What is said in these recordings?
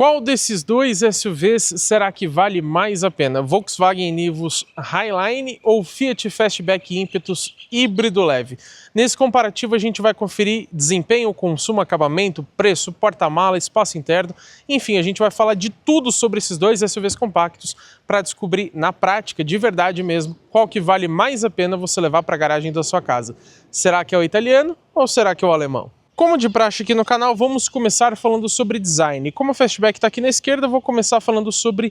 Qual desses dois SUVs será que vale mais a pena? Volkswagen Nivus Highline ou Fiat Fastback Impetus híbrido leve? Nesse comparativo a gente vai conferir desempenho, consumo, acabamento, preço, porta-mala, espaço interno, enfim, a gente vai falar de tudo sobre esses dois SUVs compactos para descobrir na prática, de verdade mesmo, qual que vale mais a pena você levar para a garagem da sua casa. Será que é o italiano ou será que é o alemão? Como de praxe aqui no canal, vamos começar falando sobre design. Como o Fastback está aqui na esquerda, eu vou começar falando sobre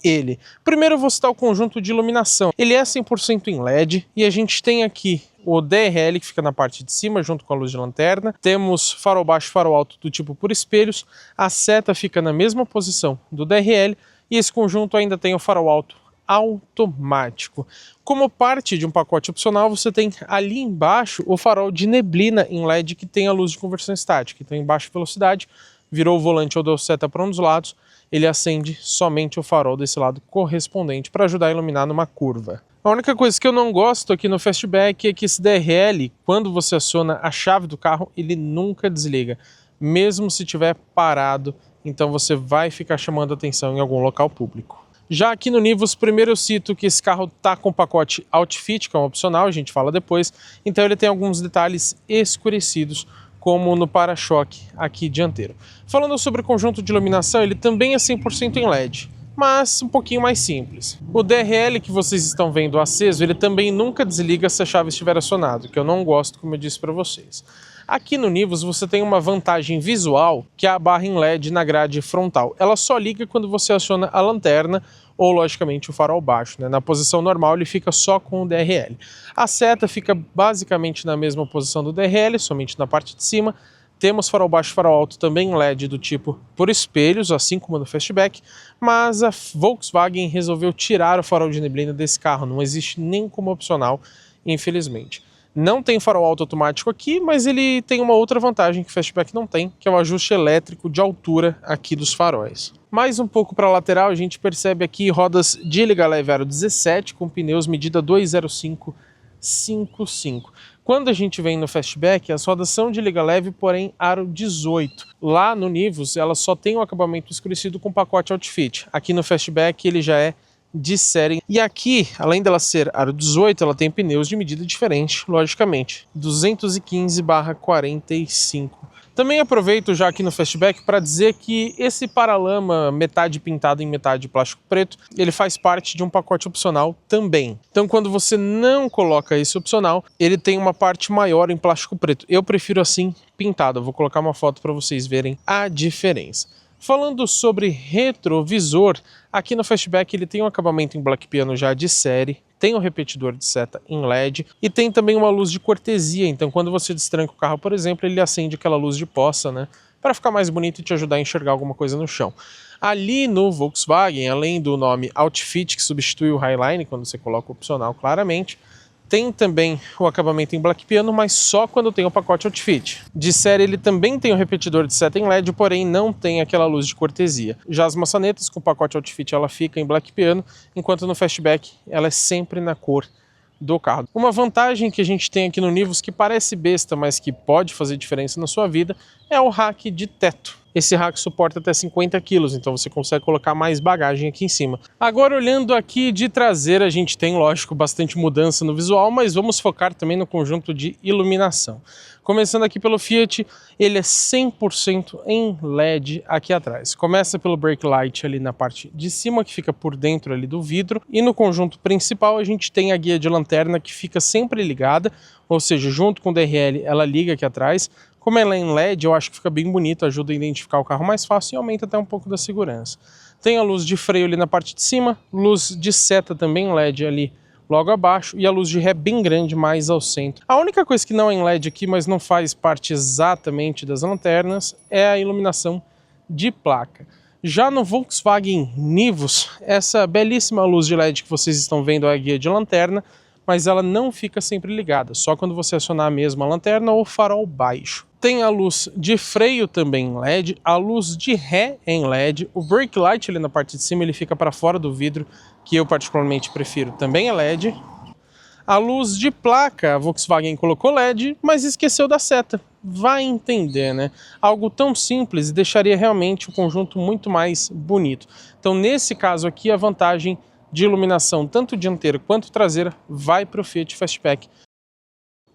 ele. Primeiro eu vou citar o conjunto de iluminação. Ele é 100% em LED e a gente tem aqui o DRL que fica na parte de cima junto com a luz de lanterna. Temos farol baixo e farol alto do tipo por espelhos. A seta fica na mesma posição do DRL e esse conjunto ainda tem o farol alto automático. Como parte de um pacote opcional, você tem ali embaixo o farol de neblina em LED que tem a luz de conversão estática. Então em baixa velocidade, virou o volante ou deu seta para um dos lados, ele acende somente o farol desse lado correspondente para ajudar a iluminar numa curva. A única coisa que eu não gosto aqui no Fastback é que esse DRL, quando você aciona a chave do carro, ele nunca desliga, mesmo se estiver parado, então você vai ficar chamando atenção em algum local público. Já aqui no Nivus, primeiro eu cito que esse carro está com o pacote Outfit, que é um opcional, a gente fala depois, então ele tem alguns detalhes escurecidos, como no para-choque aqui dianteiro. Falando sobre o conjunto de iluminação, ele também é 100% em LED, mas um pouquinho mais simples. O DRL que vocês estão vendo aceso, ele também nunca desliga se a chave estiver acionada, que eu não gosto, como eu disse para vocês. Aqui no Nivus você tem uma vantagem visual, que é a barra em LED na grade frontal. Ela só liga quando você aciona a lanterna ou, logicamente, o farol baixo, né? Na posição normal ele fica só com o DRL. A seta fica basicamente na mesma posição do DRL, somente na parte de cima. Temos farol baixo e farol alto também em LED do tipo por espelhos, assim como no Fastback, mas a Volkswagen resolveu tirar o farol de neblina desse carro, não existe nem como opcional, infelizmente. Não tem farol alto automático aqui, mas ele tem uma outra vantagem que o Fastback não tem, que é o ajuste elétrico de altura aqui dos faróis. Mais um pouco para a lateral, a gente percebe aqui rodas de liga leve aro 17 com pneus medida 205/55. Quando a gente vem no Fastback, as rodas são de liga leve, porém aro 18. Lá no Nivus, ela só tem um acabamento escurecido com pacote Outfit. Aqui no Fastback ele já é de série. E aqui, além dela ser aro 18, ela tem pneus de medida diferente, logicamente, 215/45. Também aproveito já aqui no Fastback para dizer que esse paralama metade pintado em metade plástico preto, ele faz parte de um pacote opcional também. Então quando você não coloca esse opcional, ele tem uma parte maior em plástico preto. Eu prefiro assim pintado, eu vou colocar uma foto para vocês verem a diferença. Falando sobre retrovisor, aqui no Fastback ele tem um acabamento em Black Piano já de série, tem um repetidor de seta em LED e tem também uma luz de cortesia, então quando você destranca o carro, por exemplo, ele acende aquela luz de poça, né, para ficar mais bonito e te ajudar a enxergar alguma coisa no chão. Ali no Volkswagen, além do nome Outfit, que substitui o Highline, quando você coloca o opcional claramente, tem também o acabamento em Black Piano, mas só quando tem o pacote Outfit. De série ele também tem o repetidor de seta em LED, porém não tem aquela luz de cortesia. Já as maçanetas com o pacote Outfit ela fica em Black Piano, enquanto no Fastback ela é sempre na cor do carro. Uma vantagem que a gente tem aqui no Nivus, que parece besta, mas que pode fazer diferença na sua vida, é o rack de teto. Esse rack suporta até 50 kg, então você consegue colocar mais bagagem aqui em cima. Agora, olhando aqui de traseira, a gente tem, lógico, bastante mudança no visual, mas vamos focar também no conjunto de iluminação. Começando aqui pelo Fiat, ele é 100% em LED aqui atrás. Começa pelo brake light ali na parte de cima, que fica por dentro ali do vidro, e no conjunto principal a gente tem a guia de lanterna que fica sempre ligada, ou seja, junto com o DRL ela liga aqui atrás. Como ela é em LED, eu acho que fica bem bonito, ajuda a identificar o carro mais fácil e aumenta até um pouco da segurança. Tem a luz de freio ali na parte de cima, luz de seta também em LED ali logo abaixo e a luz de ré bem grande mais ao centro. A única coisa que não é em LED aqui, mas não faz parte exatamente das lanternas, é a iluminação de placa. Já no Volkswagen Nivus, essa belíssima luz de LED que vocês estão vendo é a guia de lanterna, mas ela não fica sempre ligada, só quando você acionar a mesma lanterna ou farol baixo. Tem a luz de freio também em LED, a luz de ré em LED, o brake light ali na parte de cima ele fica para fora do vidro, que eu particularmente prefiro, também é LED. A luz de placa, a Volkswagen colocou LED, mas esqueceu da seta. vai entender, né? Algo tão simples deixaria realmente o conjunto muito mais bonito. Então, nesse caso aqui, a vantagem de iluminação, tanto dianteira quanto traseira, vai para o Fiat Fastback.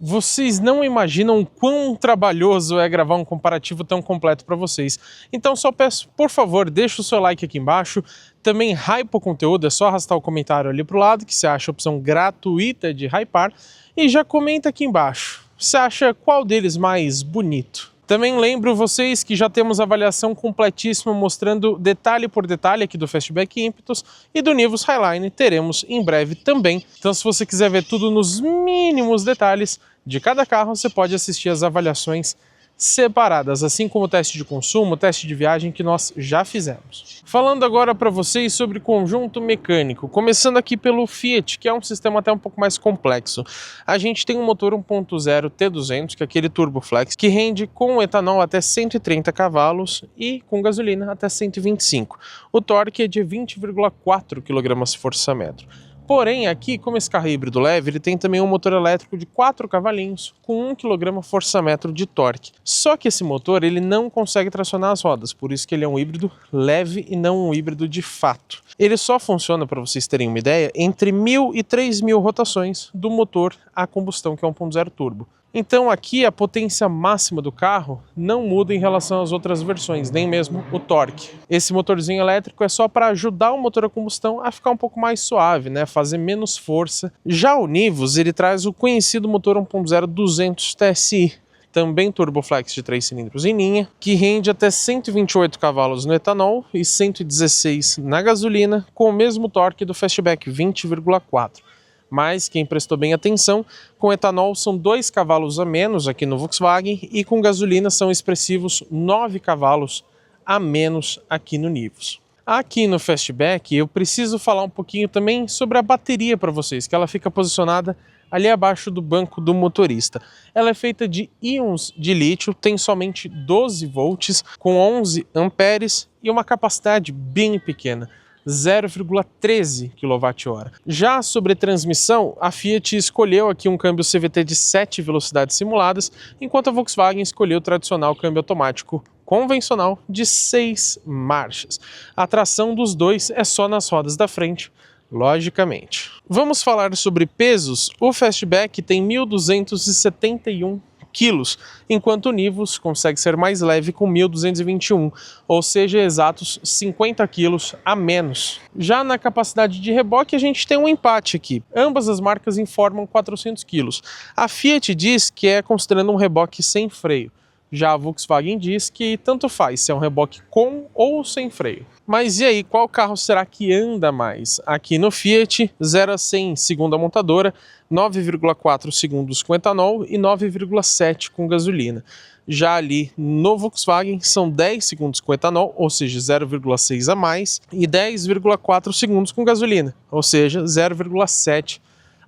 Vocês não imaginam o quão trabalhoso é gravar um comparativo tão completo para vocês. Então só peço, por favor, deixa o seu like aqui embaixo. Também hypa o conteúdo, é só arrastar o comentário ali pro lado, que você acha a opção gratuita de hypar. E já comenta aqui embaixo, você acha qual deles mais bonito? Também lembro vocês que já temos avaliação completíssima mostrando detalhe por detalhe aqui do Fastback Impetus, e do Nivus Highline teremos em breve também. Então se você quiser ver tudo nos mínimos detalhes de cada carro, você pode assistir as avaliações separadas, assim como o teste de consumo, o teste de viagem que nós já fizemos. Falando agora para vocês sobre conjunto mecânico, começando aqui pelo Fiat, que é um sistema até um pouco mais complexo. A gente tem um motor 1.0 T200, que é aquele Turbo Flex, que rende com etanol até 130 cavalos e com gasolina até 125. O torque é de 20,4 kgfm. Porém, aqui, como esse carro é híbrido leve, ele tem também um motor elétrico de 4 cavalinhos com 1 kgfm de torque. Só que esse motor ele não consegue tracionar as rodas, por isso que ele é um híbrido leve e não um híbrido de fato. Ele só funciona, para vocês terem uma ideia, entre 1.000 e 3.000 rotações do motor a combustão, que é 1.0 turbo. Então aqui a potência máxima do carro não muda em relação às outras versões, nem mesmo o torque. Esse motorzinho elétrico é só para ajudar o motor a combustão a ficar um pouco mais suave, né? Fazer menos força. Já o Nivus, ele traz o conhecido motor 1.0 200 TSI, também turboflex de 3 cilindros em linha, que rende até 128 cavalos no etanol e 116 na gasolina, com o mesmo torque do Fastback, 20,4. Mas quem prestou bem atenção, com etanol são 2 cavalos a menos aqui no Volkswagen e com gasolina são expressivos 9 cavalos a menos aqui no Nivus. Aqui no Fastback eu preciso falar um pouquinho também sobre a bateria para vocês, que ela fica posicionada ali abaixo do banco do motorista. Ela é feita de íons de lítio, tem somente 12 volts, com 11 amperes e uma capacidade bem pequena, 0,13 kWh. Já sobre transmissão, a Fiat escolheu aqui um câmbio CVT de 7 velocidades simuladas, enquanto a Volkswagen escolheu o tradicional câmbio automático convencional de 6 marchas. A tração dos dois é só nas rodas da frente, logicamente. Vamos falar sobre pesos. O Fastback tem 1.271 quilos, enquanto o Nivus consegue ser mais leve com 1.221, ou seja, exatos 50 quilos a menos. Já na capacidade de reboque a gente tem um empate aqui. Ambas as marcas informam 400 quilos. A Fiat diz que é considerando um reboque sem freio. Já a Volkswagen diz que tanto faz se é um reboque com ou sem freio. Mas e aí, qual carro será que anda mais? Aqui no Fiat, 0 a 100 segundo a montadora, 9,4 segundos com etanol e 9,7 com gasolina. Já ali no Volkswagen são 10 segundos com etanol, ou seja, 0,6 a mais, e 10,4 segundos com gasolina, ou seja, 0,7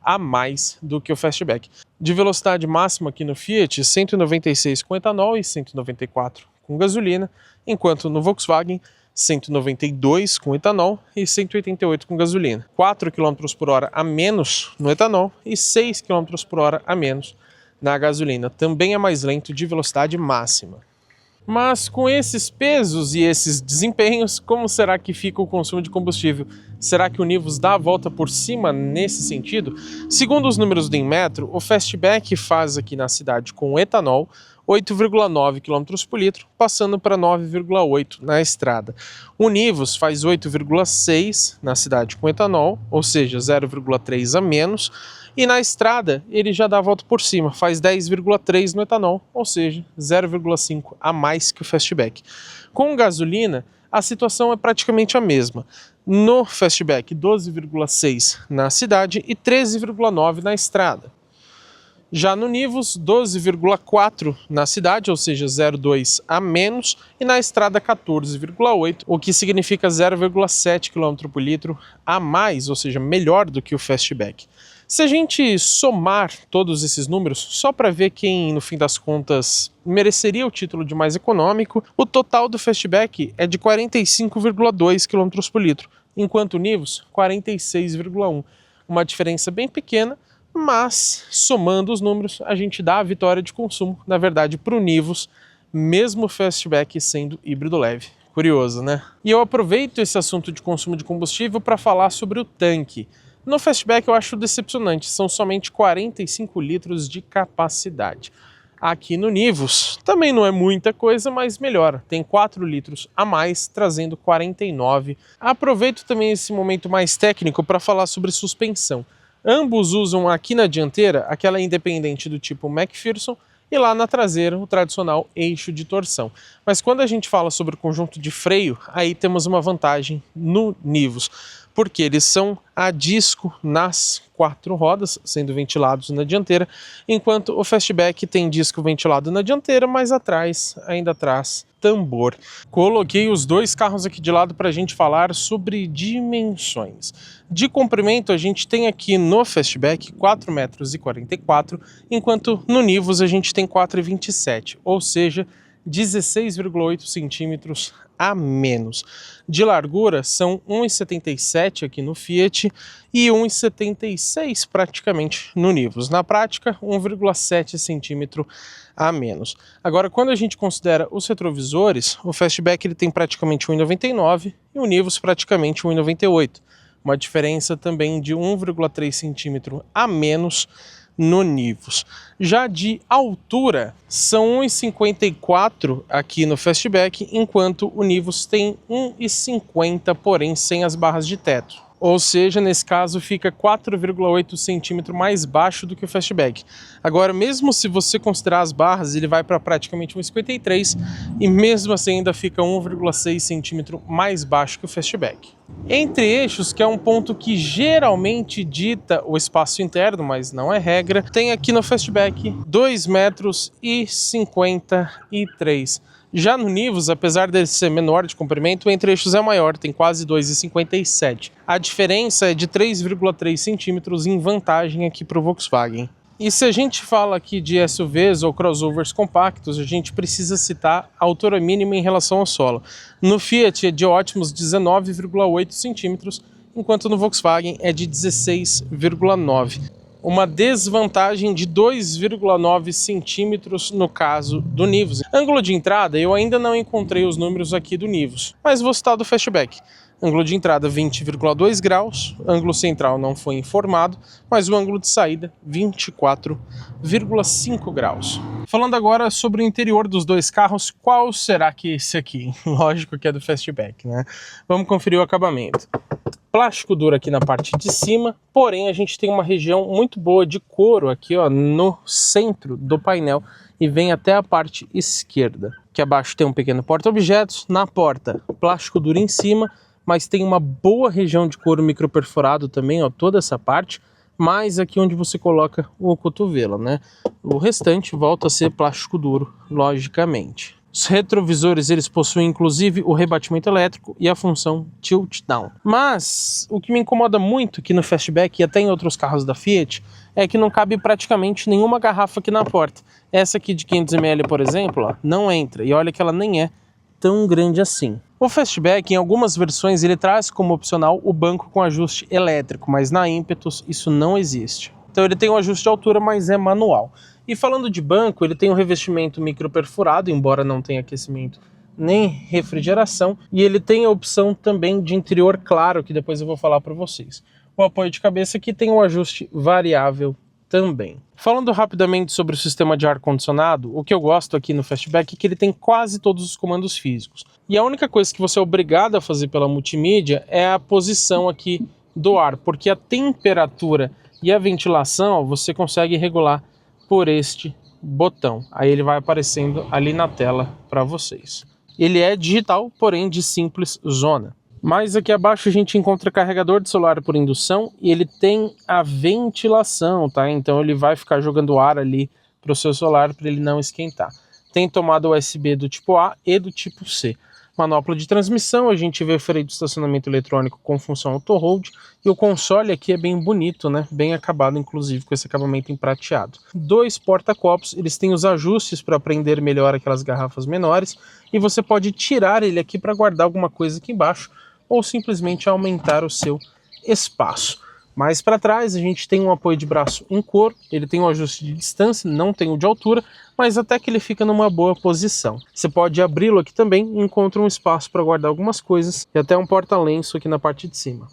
a mais do que o Fastback. De velocidade máxima aqui no Fiat, 196 com etanol e 194 com gasolina, enquanto no Volkswagen 192 com etanol e 188 com gasolina. 4 km por hora a menos no etanol e 6 km por hora a menos na gasolina. Também é mais lento de velocidade máxima. Mas com esses pesos e esses desempenhos, como será que fica o consumo de combustível? Será que o Nivus dá a volta por cima nesse sentido? Segundo os números do Inmetro, o Fastback faz aqui na cidade com etanol 8,9 km por litro, passando para 9,8 na estrada. O Nivus faz 8,6 na cidade com etanol, ou seja, 0,3 a menos, e na estrada ele já dá a volta por cima, faz 10,3 no etanol, ou seja, 0,5 a mais que o Fastback. Com gasolina, a situação é praticamente a mesma. No Fastback, 12,6 na cidade e 13,9 na estrada. Já no Nivus, 12,4 na cidade, ou seja, 0,2 a menos, e na estrada 14,8, o que significa 0,7 km por litro a mais, ou seja, melhor do que o Fastback. Se a gente somar todos esses números, só para ver quem, no fim das contas, mereceria o título de mais econômico, o total do Fastback é de 45,2 km por litro, enquanto o Nivus, 46,1. Uma diferença bem pequena, mas somando os números a gente dá a vitória de consumo, na verdade, para o Nivus, mesmo o Fastback sendo híbrido leve. Curioso, né? E eu aproveito esse assunto de consumo de combustível para falar sobre o tanque. No Fastback eu acho decepcionante, são somente 45 litros de capacidade. Aqui no Nivus também não é muita coisa, mas melhora, tem 4 litros a mais, trazendo 49. Aproveito também esse momento mais técnico para falar sobre suspensão. Ambos usam aqui na dianteira aquela independente do tipo McPherson, e lá na traseira o tradicional eixo de torção. Mas quando a gente fala sobre o conjunto de freio, aí temos uma vantagem no Nivus, porque eles são a disco nas 4 rodas, sendo ventilados na dianteira, enquanto o Fastback tem disco ventilado na dianteira, mas atrás ainda traz tambor. Coloquei os dois carros aqui de lado para a gente falar sobre dimensões. De comprimento a gente tem aqui no Fastback 4,44 m, enquanto no Nivus a gente tem 4,27 m, ou seja, 16,8 centímetros a menos. De largura são 1,77 aqui no Fiat e 1,76 praticamente no Nivus. Na prática, 1,7 centímetro a menos. Agora, quando a gente considera os retrovisores, o Fastback ele tem praticamente 1,99 e o Nivus praticamente 1,98. Uma diferença também de 1,3 centímetro a menos no Nivus. Já de altura, são 1,54 aqui no Fastback, enquanto o Nivus tem 1,50, porém sem as barras de teto. Ou seja, nesse caso fica 4,8 centímetros mais baixo do que o Fastback. Agora, mesmo se você considerar as barras, ele vai para praticamente 1,53 e mesmo assim ainda fica 1,6 centímetro mais baixo que o Fastback. Entre eixos, que é um ponto que geralmente dita o espaço interno, mas não é regra, tem aqui no Fastback 2,53 m. Já no Nivus, apesar dele ser menor de comprimento, o entre-eixos é maior, tem quase 2,57 m. A diferença é de 3,3 centímetros em vantagem aqui para o Volkswagen. E se a gente fala aqui de SUVs ou crossovers compactos, a gente precisa citar a altura mínima em relação ao solo. No Fiat é de ótimos 19,8 centímetros, enquanto no Volkswagen é de 16,9. Uma desvantagem de 2,9 centímetros no caso do Nivus. Ângulo de entrada, eu ainda não encontrei os números aqui do Nivus, mas vou citar do Fastback. Ângulo de entrada 20,2 graus, ângulo central não foi informado, mas o ângulo de saída 24,5 graus. Falando agora sobre o interior dos dois carros, qual será que é esse aqui? Lógico que é do Fastback, né? Vamos conferir o acabamento. Plástico duro aqui na parte de cima, porém a gente tem uma região muito boa de couro aqui, ó, no centro do painel e vem até a parte esquerda. Aqui abaixo tem um pequeno porta-objetos, na porta plástico duro em cima, mas tem uma boa região de couro microperforado também, ó, toda essa parte, mais aqui onde você coloca o cotovelo, né? O restante volta a ser plástico duro, logicamente. Os retrovisores eles possuem inclusive o rebatimento elétrico e a função tilt down. Mas o que me incomoda muito aqui no Fastback e até em outros carros da Fiat é que não cabe praticamente nenhuma garrafa aqui na porta. Essa aqui de 500 ml, por exemplo, ó, não entra, e olha que ela nem é tão grande assim. O Fastback, em algumas versões, ele traz como opcional o banco com ajuste elétrico, mas na Impetus isso não existe. Então ele tem um ajuste de altura, mas é manual. E falando de banco, ele tem um revestimento microperfurado, embora não tenha aquecimento nem refrigeração, e ele tem a opção também de interior claro, que depois eu vou falar para vocês. O apoio de cabeça aqui tem um ajuste variável também. Falando rapidamente sobre o sistema de ar-condicionado, o que eu gosto aqui no Fastback é que ele tem quase todos os comandos físicos. E a única coisa que você é obrigado a fazer pela multimídia é a posição aqui do ar, porque a temperatura e a ventilação você consegue regular por este botão. Aí ele vai aparecendo ali na tela para vocês. Ele é digital, porém de simples zona. Mas aqui abaixo a gente encontra carregador de celular por indução e ele tem a ventilação, tá? Então ele vai ficar jogando ar ali para o seu celular para ele não esquentar. Tem tomada USB do tipo A e do tipo C. Manopla de transmissão, a gente vê freio de estacionamento eletrônico com função auto-hold e o console aqui é bem bonito, né? Bem acabado, inclusive, com esse acabamento em prateado. 2 porta-copos, eles têm os ajustes para prender melhor aquelas garrafas menores e você pode tirar ele aqui para guardar alguma coisa aqui embaixo ou simplesmente aumentar o seu espaço. Mais para trás a gente tem um apoio de braço em couro, ele tem um ajuste de distância, não tem o de altura, mas até que ele fica numa boa posição. Você pode abri-lo aqui também e encontra um espaço para guardar algumas coisas e até um porta-lenço aqui na parte de cima.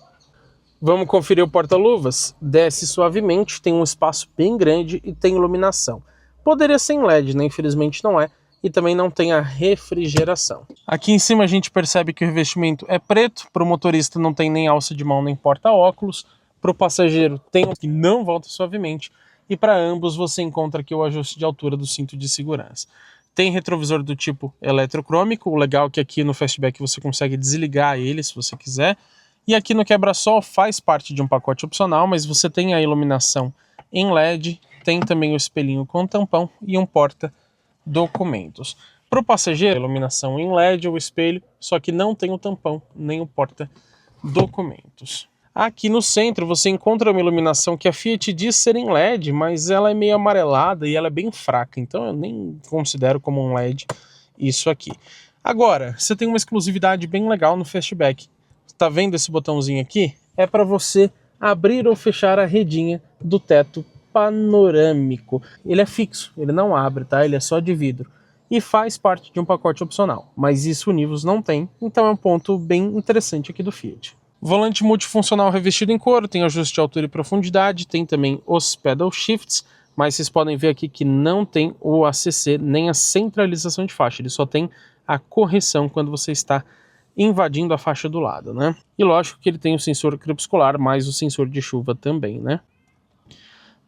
Vamos conferir o porta-luvas? Desce suavemente, tem um espaço bem grande e tem iluminação. Poderia ser em LED, né? Infelizmente não é. E também não tem a refrigeração. Aqui em cima a gente percebe que o revestimento é preto, para o motorista não tem nem alça de mão nem porta-óculos, para o passageiro tem um que não volta suavemente e para ambos você encontra aqui o ajuste de altura do cinto de segurança. Tem retrovisor do tipo eletrocrômico, o legal é que aqui no Fastback você consegue desligar ele se você quiser. E aqui no quebra-sol faz parte de um pacote opcional, mas você tem a iluminação em LED, tem também o espelhinho com tampão e um porta-documentos. Para o passageiro, a iluminação em LED, o espelho, só que não tem o tampão nem o porta-documentos. Aqui no centro você encontra uma iluminação que a Fiat diz ser em LED, mas ela é meio amarelada e ela é bem fraca, então eu nem considero como um LED isso aqui. Agora, você tem uma exclusividade bem legal no Fastback. Tá vendo esse botãozinho aqui? É para você abrir ou fechar a redinha do teto panorâmico. Ele é fixo, ele não abre, tá? Ele é só de vidro. E faz parte de um pacote opcional, mas isso o Nivus não tem, então é um ponto bem interessante aqui do Fiat. Volante multifuncional revestido em couro, tem ajuste de altura e profundidade, tem também os pedal shifts, mas vocês podem ver aqui que não tem o ACC nem a centralização de faixa, ele só tem a correção quando você está invadindo a faixa do lado, né? E lógico que ele tem o sensor crepuscular, mais o sensor de chuva também, né?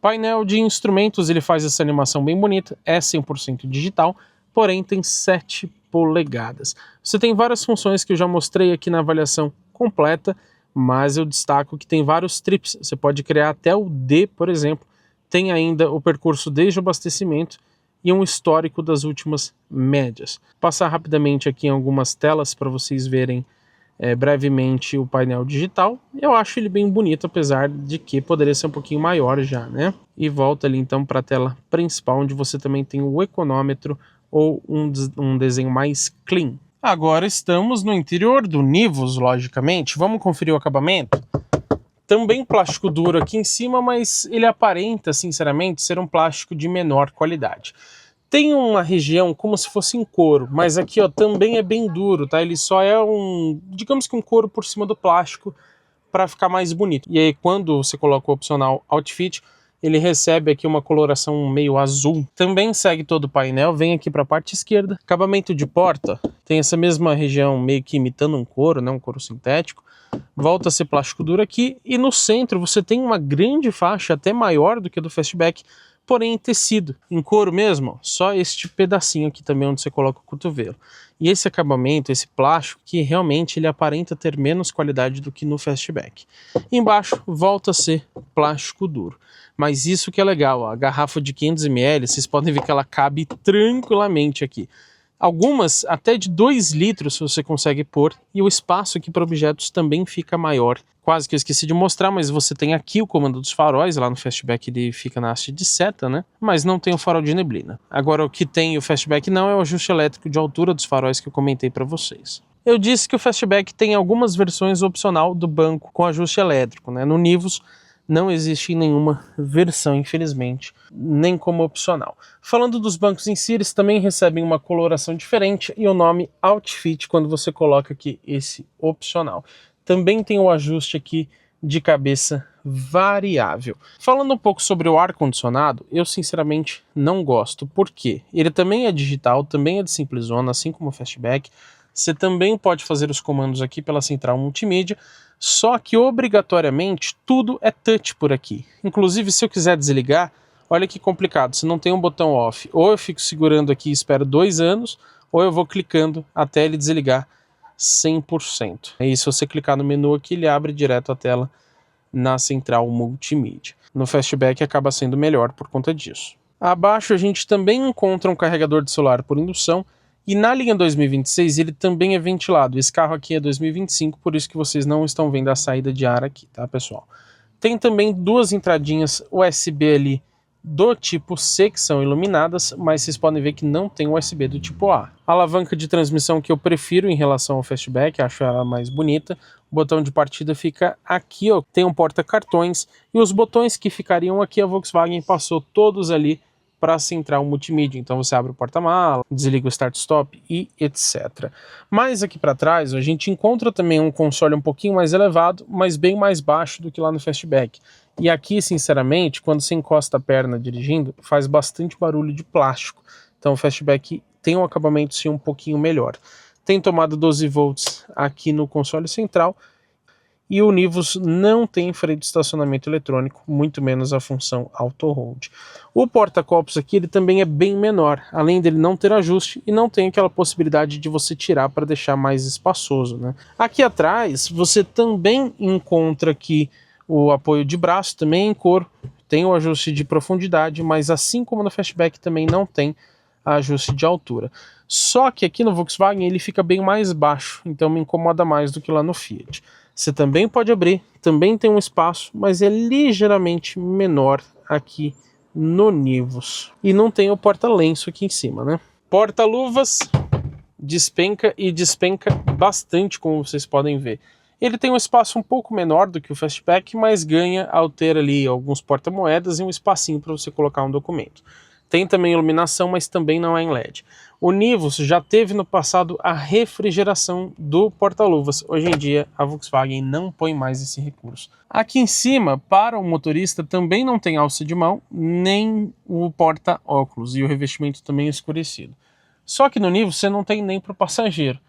Painel de instrumentos, ele faz essa animação bem bonita, é 100% digital, porém tem 7 polegadas. Você tem várias funções que eu já mostrei aqui na avaliação completa, mas eu destaco que tem vários trips, você pode criar até o D, por exemplo, tem ainda o percurso desde o abastecimento e um histórico das últimas médias. Passar rapidamente aqui em algumas telas para vocês verem brevemente o painel digital. Eu acho ele bem bonito, apesar de que poderia ser um pouquinho maior já, né? E volta ali então para a tela principal, onde você também tem o econômetro ou um desenho mais clean. Agora estamos no interior do Nivus, logicamente. Vamos conferir o acabamento? Também plástico duro aqui em cima, mas ele aparenta, sinceramente, ser um plástico de menor qualidade. Tem uma região como se fosse em couro, mas aqui ó, também é bem duro, tá? Ele só é digamos que um couro por cima do plástico para ficar mais bonito. E aí quando você coloca o opcional Outfit, ele recebe aqui uma coloração meio azul. Também segue todo o painel, vem aqui para a parte esquerda. Acabamento de porta, tem essa mesma região meio que imitando um couro, né? Um couro sintético. Volta a ser plástico duro aqui e no centro você tem uma grande faixa, até maior do que a do Fastback, porém em tecido, em couro mesmo, só este pedacinho aqui também onde você coloca o cotovelo. E esse acabamento, esse plástico, que realmente ele aparenta ter menos qualidade do que no Fastback. Embaixo volta a ser plástico duro. Mas isso que é legal, ó, a garrafa de 500 ml, vocês podem ver que ela cabe tranquilamente aqui. Algumas até de 2 litros você consegue pôr e o espaço aqui para objetos também fica maior. Quase que eu esqueci de mostrar, mas você tem aqui o comando dos faróis, lá no Fastback ele fica na haste de seta, né? Mas não tem o farol de neblina. Agora o que tem o Fastback não é o ajuste elétrico de altura dos faróis que eu comentei para vocês. Eu disse que o Fastback tem algumas versões opcional do banco com ajuste elétrico, né? No Nivus não existe nenhuma versão, infelizmente, nem como opcional. Falando dos bancos em si, eles também recebem uma coloração diferente e o nome Outfit quando você coloca aqui esse opcional. Também tem o ajuste aqui de cabeça variável. Falando um pouco sobre o ar-condicionado, eu sinceramente não gosto. Por quê? Ele também é digital, também é de simples zona, assim como o Fastback. Você também pode fazer os comandos aqui pela central multimídia, só que obrigatoriamente tudo é touch por aqui. Inclusive, se eu quiser desligar, olha que complicado, você não tem um botão off. Ou eu fico segurando aqui e espero 2 anos, ou eu vou clicando até ele desligar 100%. E se você clicar no menu aqui, ele abre direto a tela na central multimídia. No Fastback acaba sendo melhor por conta disso. Abaixo a gente também encontra um carregador de celular por indução, e na linha 2026 ele também é ventilado. Esse carro aqui é 2025, por isso que vocês não estão vendo a saída de ar aqui, tá, pessoal? Tem também 2 entradinhas USB ali do tipo C que são iluminadas, mas vocês podem ver que não tem USB do tipo A. A alavanca de transmissão que eu prefiro em relação ao Fastback, acho ela mais bonita. O botão de partida fica aqui, ó, tem um porta-cartões, e os botões que ficariam aqui a Volkswagen passou todos ali para a central multimídia. Então você abre o porta-mala, desliga o start-stop e etc. Mas aqui para trás a gente encontra também um console um pouquinho mais elevado, mas bem mais baixo do que lá no Fastback. E aqui, sinceramente, quando você encosta a perna dirigindo, faz bastante barulho de plástico. Então o Fastback tem um acabamento sim um pouquinho melhor. Tem tomada 12 volts aqui no console central. E o Nivus não tem freio de estacionamento eletrônico, muito menos a função Auto Hold. O porta-copos aqui ele também é bem menor, além dele não ter ajuste e não tem aquela possibilidade de você tirar para deixar mais espaçoso, né? Aqui atrás você também encontra aqui o apoio de braço, também em couro, tem o ajuste de profundidade, mas assim como no Fastback também não tem ajuste de altura. Só que aqui no Volkswagen ele fica bem mais baixo, então me incomoda mais do que lá no Fiat. Você também pode abrir, também tem um espaço, mas é ligeiramente menor aqui no Nivus. E não tem o porta-lenço aqui em cima, né? Porta-luvas despenca e despenca bastante, como vocês podem ver. Ele tem um espaço um pouco menor do que o Fastback, mas ganha ao ter ali alguns porta-moedas e um espacinho para você colocar um documento. Tem também iluminação, mas também não é em LED. O Nivus já teve no passado a refrigeração do porta-luvas. Hoje em dia a Volkswagen não põe mais esse recurso. Aqui em cima, para o motorista, também não tem alça de mão, nem o porta-óculos, e o revestimento também é escurecido. Só que no Nivus você não tem nem para o passageiro.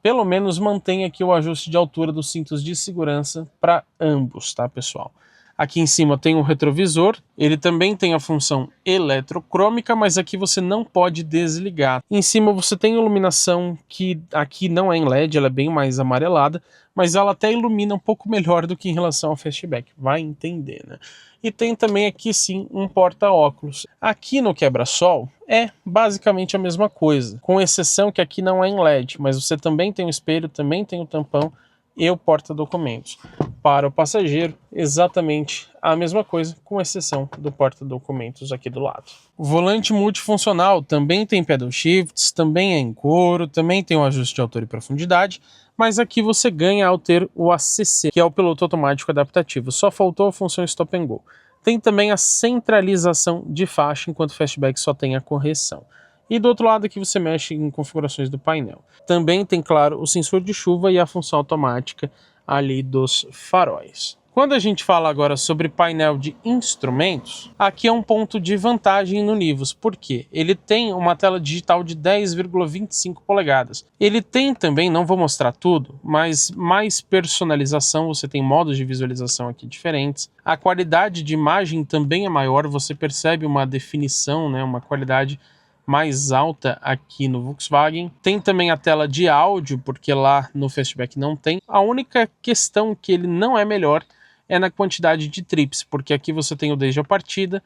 Pelo menos mantém aqui o ajuste de altura dos cintos de segurança para ambos, tá, pessoal? Aqui em cima tem um retrovisor, ele também tem a função eletrocrômica, mas aqui você não pode desligar. Em cima você tem iluminação que aqui não é em LED, ela é bem mais amarelada, mas ela até ilumina um pouco melhor do que em relação ao Fastback, vai entender, né? E tem também aqui sim um porta-óculos. Aqui no quebra-sol é basicamente a mesma coisa, com exceção que aqui não é em LED, mas você também tem o espelho, também tem o tampão e o porta-documentos. Para o passageiro, exatamente a mesma coisa, com exceção do porta-documentos aqui do lado. O volante multifuncional também tem pedal shifts, também é em couro, também tem um ajuste de altura e profundidade, mas aqui você ganha ao ter o ACC, que é o piloto automático adaptativo. Só faltou a função Stop and Go. Tem também a centralização de faixa, enquanto o Fastback só tem a correção. E do outro lado aqui você mexe em configurações do painel. Também tem, claro, o sensor de chuva e a função automática ali dos faróis. Quando a gente fala agora sobre painel de instrumentos, aqui é um ponto de vantagem no Nivus, porque ele tem uma tela digital de 10,25 polegadas. Ele tem também, não vou mostrar tudo, mas mais personalização, você tem modos de visualização aqui diferentes. A qualidade de imagem também é maior, você percebe uma definição, né, uma qualidade mais alta aqui no Volkswagen. Tem também a tela de áudio, porque lá no Fastback não tem. A única questão que ele não é melhor é na quantidade de trips, porque aqui você tem o desde a partida,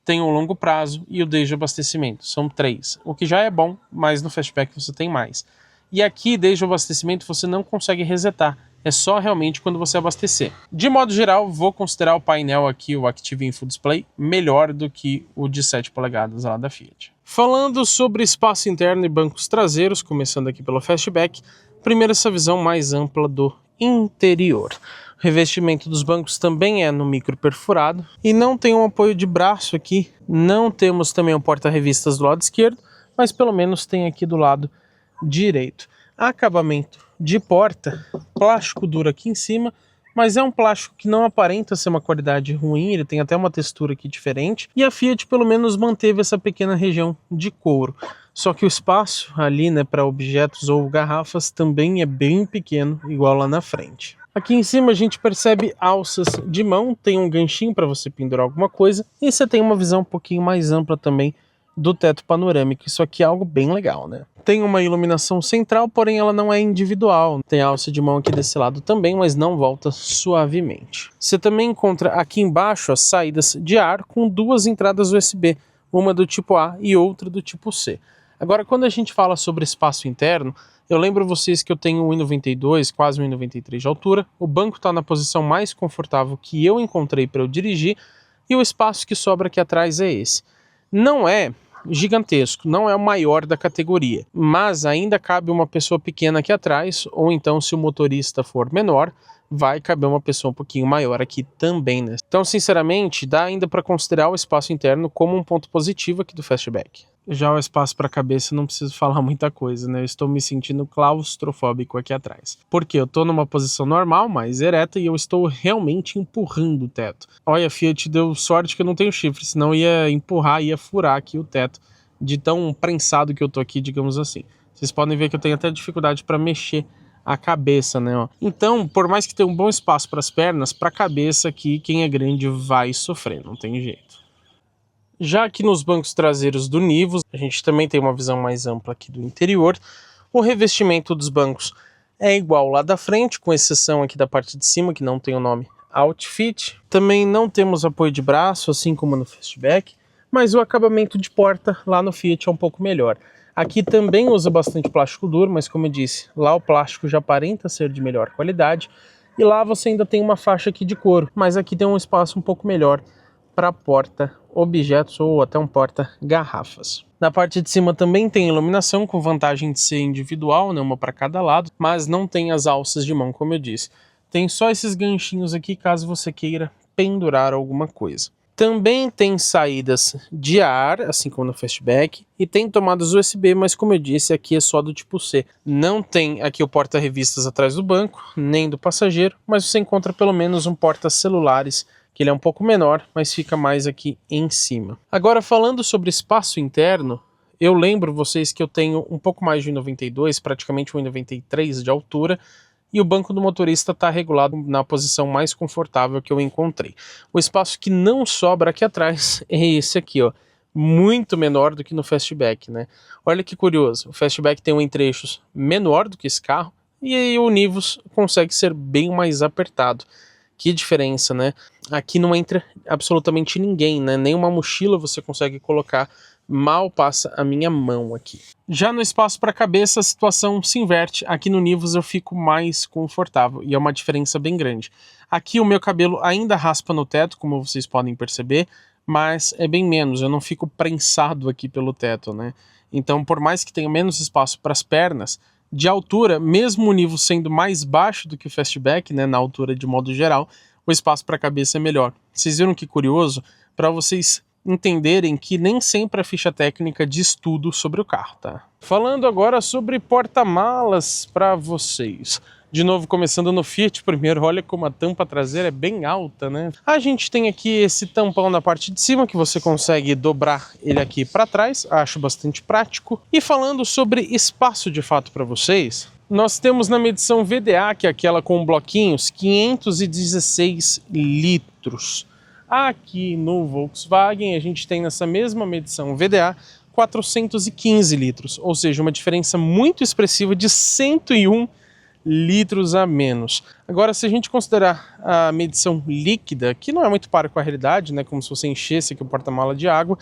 tem o longo prazo e o desde abastecimento. São 3, o que já é bom, mas no Fastback você tem mais. E aqui, desde o abastecimento, você não consegue resetar. É só realmente quando você abastecer. De modo geral, vou considerar o painel aqui, o Active Info Display, melhor do que o de 7 polegadas lá da Fiat. Falando sobre espaço interno e bancos traseiros, começando aqui pelo Fastback, primeiro essa visão mais ampla do interior. O revestimento dos bancos também é no micro perfurado e não tem um apoio de braço aqui. Não temos também um porta-revistas do lado esquerdo, mas pelo menos tem aqui do lado direito. Acabamento de porta, plástico duro aqui em cima, mas é um plástico que não aparenta ser uma qualidade ruim, ele tem até uma textura aqui diferente, e a Fiat pelo menos manteve essa pequena região de couro. Só que o espaço ali, né, para objetos ou garrafas também é bem pequeno, igual lá na frente. Aqui em cima a gente percebe alças de mão, tem um ganchinho para você pendurar alguma coisa, e você tem uma visão um pouquinho mais ampla também do teto panorâmico. Isso aqui é algo bem legal, né? Tem uma iluminação central, porém ela não é individual. Tem a alça de mão aqui desse lado também, mas não volta suavemente. Você também encontra aqui embaixo as saídas de ar com 2 entradas USB, uma do tipo A e outra do tipo C. Agora, quando a gente fala sobre espaço interno, eu lembro vocês que eu tenho 1,92, quase 1,93 de altura. O banco está na posição mais confortável que eu encontrei para eu dirigir, e o espaço que sobra aqui atrás é esse. Não é gigantesco, não é o maior da categoria, mas ainda cabe uma pessoa pequena aqui atrás, ou então se o motorista for menor, vai caber uma pessoa um pouquinho maior aqui também, né? Então, sinceramente, dá ainda para considerar o espaço interno como um ponto positivo aqui do Fastback. Já o espaço para a cabeça, não preciso falar muita coisa, né? Eu estou me sentindo claustrofóbico aqui atrás. Porque eu estou numa posição normal, mais ereta, e eu estou realmente empurrando o teto. Olha, a Fiat deu sorte que eu não tenho chifre, senão ia empurrar, ia furar aqui o teto de tão prensado que eu tô aqui, digamos assim. Vocês podem ver que eu tenho até dificuldade para mexer a cabeça, né? Ó. Então, por mais que tenha um bom espaço para as pernas, para a cabeça aqui, quem é grande vai sofrer, não tem jeito. Já aqui nos bancos traseiros do Nivus, a gente também tem uma visão mais ampla aqui do interior. O revestimento dos bancos é igual lá da frente, com exceção aqui da parte de cima, que não tem o nome Outfit. Também não temos apoio de braço, assim como no Fastback, mas o acabamento de porta lá no Fiat é um pouco melhor. Aqui também usa bastante plástico duro, mas como eu disse, lá o plástico já aparenta ser de melhor qualidade. E lá você ainda tem uma faixa aqui de couro, mas aqui tem um espaço um pouco melhor para porta objetos ou até um porta garrafas. Na parte de cima também tem iluminação, com vantagem de ser individual, né, uma para cada lado, mas não tem as alças de mão, como eu disse. Tem só esses ganchinhos aqui caso você queira pendurar alguma coisa. Também tem saídas de ar, assim como no Fastback, e tem tomadas USB, mas como eu disse, aqui é só do tipo C. Não tem aqui o porta-revistas atrás do banco, nem do passageiro, mas você encontra pelo menos um porta-celulares, que ele é um pouco menor, mas fica mais aqui em cima. Agora, falando sobre espaço interno, eu lembro vocês que eu tenho um pouco mais de 1,92, praticamente 1,93 de altura, e o banco do motorista está regulado na posição mais confortável que eu encontrei. O espaço que não sobra aqui atrás é esse aqui, ó, muito menor do que no Fastback, né? Olha que curioso, o Fastback tem um entre-eixos menor do que esse carro, e aí o Nivus consegue ser bem mais apertado. Que diferença, né? Aqui não entra absolutamente ninguém, né? Nenhuma mochila você consegue colocar, mal passa a minha mão aqui. Já no espaço para a cabeça a situação se inverte. Aqui no Nivus eu fico mais confortável e é uma diferença bem grande. Aqui o meu cabelo ainda raspa no teto, como vocês podem perceber, mas é bem menos, eu não fico prensado aqui pelo teto, né? Então, por mais que tenha menos espaço para as pernas, de altura, mesmo o Nivus sendo mais baixo do que o Fastback, né, na altura de modo geral, o espaço para a cabeça é melhor. Vocês viram que curioso? Para vocês entenderem que nem sempre a ficha técnica diz tudo sobre o carro, tá? Falando agora sobre porta-malas para vocês. De novo, começando no Fiat primeiro, olha como a tampa traseira é bem alta, né? A gente tem aqui esse tampão na parte de cima, que você consegue dobrar ele aqui para trás, acho bastante prático. E falando sobre espaço de fato para vocês, nós temos na medição VDA, que é aquela com bloquinhos, 516 litros. Aqui no Volkswagen a gente tem nessa mesma medição VDA 415 litros, ou seja, uma diferença muito expressiva de 101 litros a menos. Agora, se a gente considerar a medição líquida, que não é muito para com a realidade, né, como se você enchesse aqui o porta-mala de água,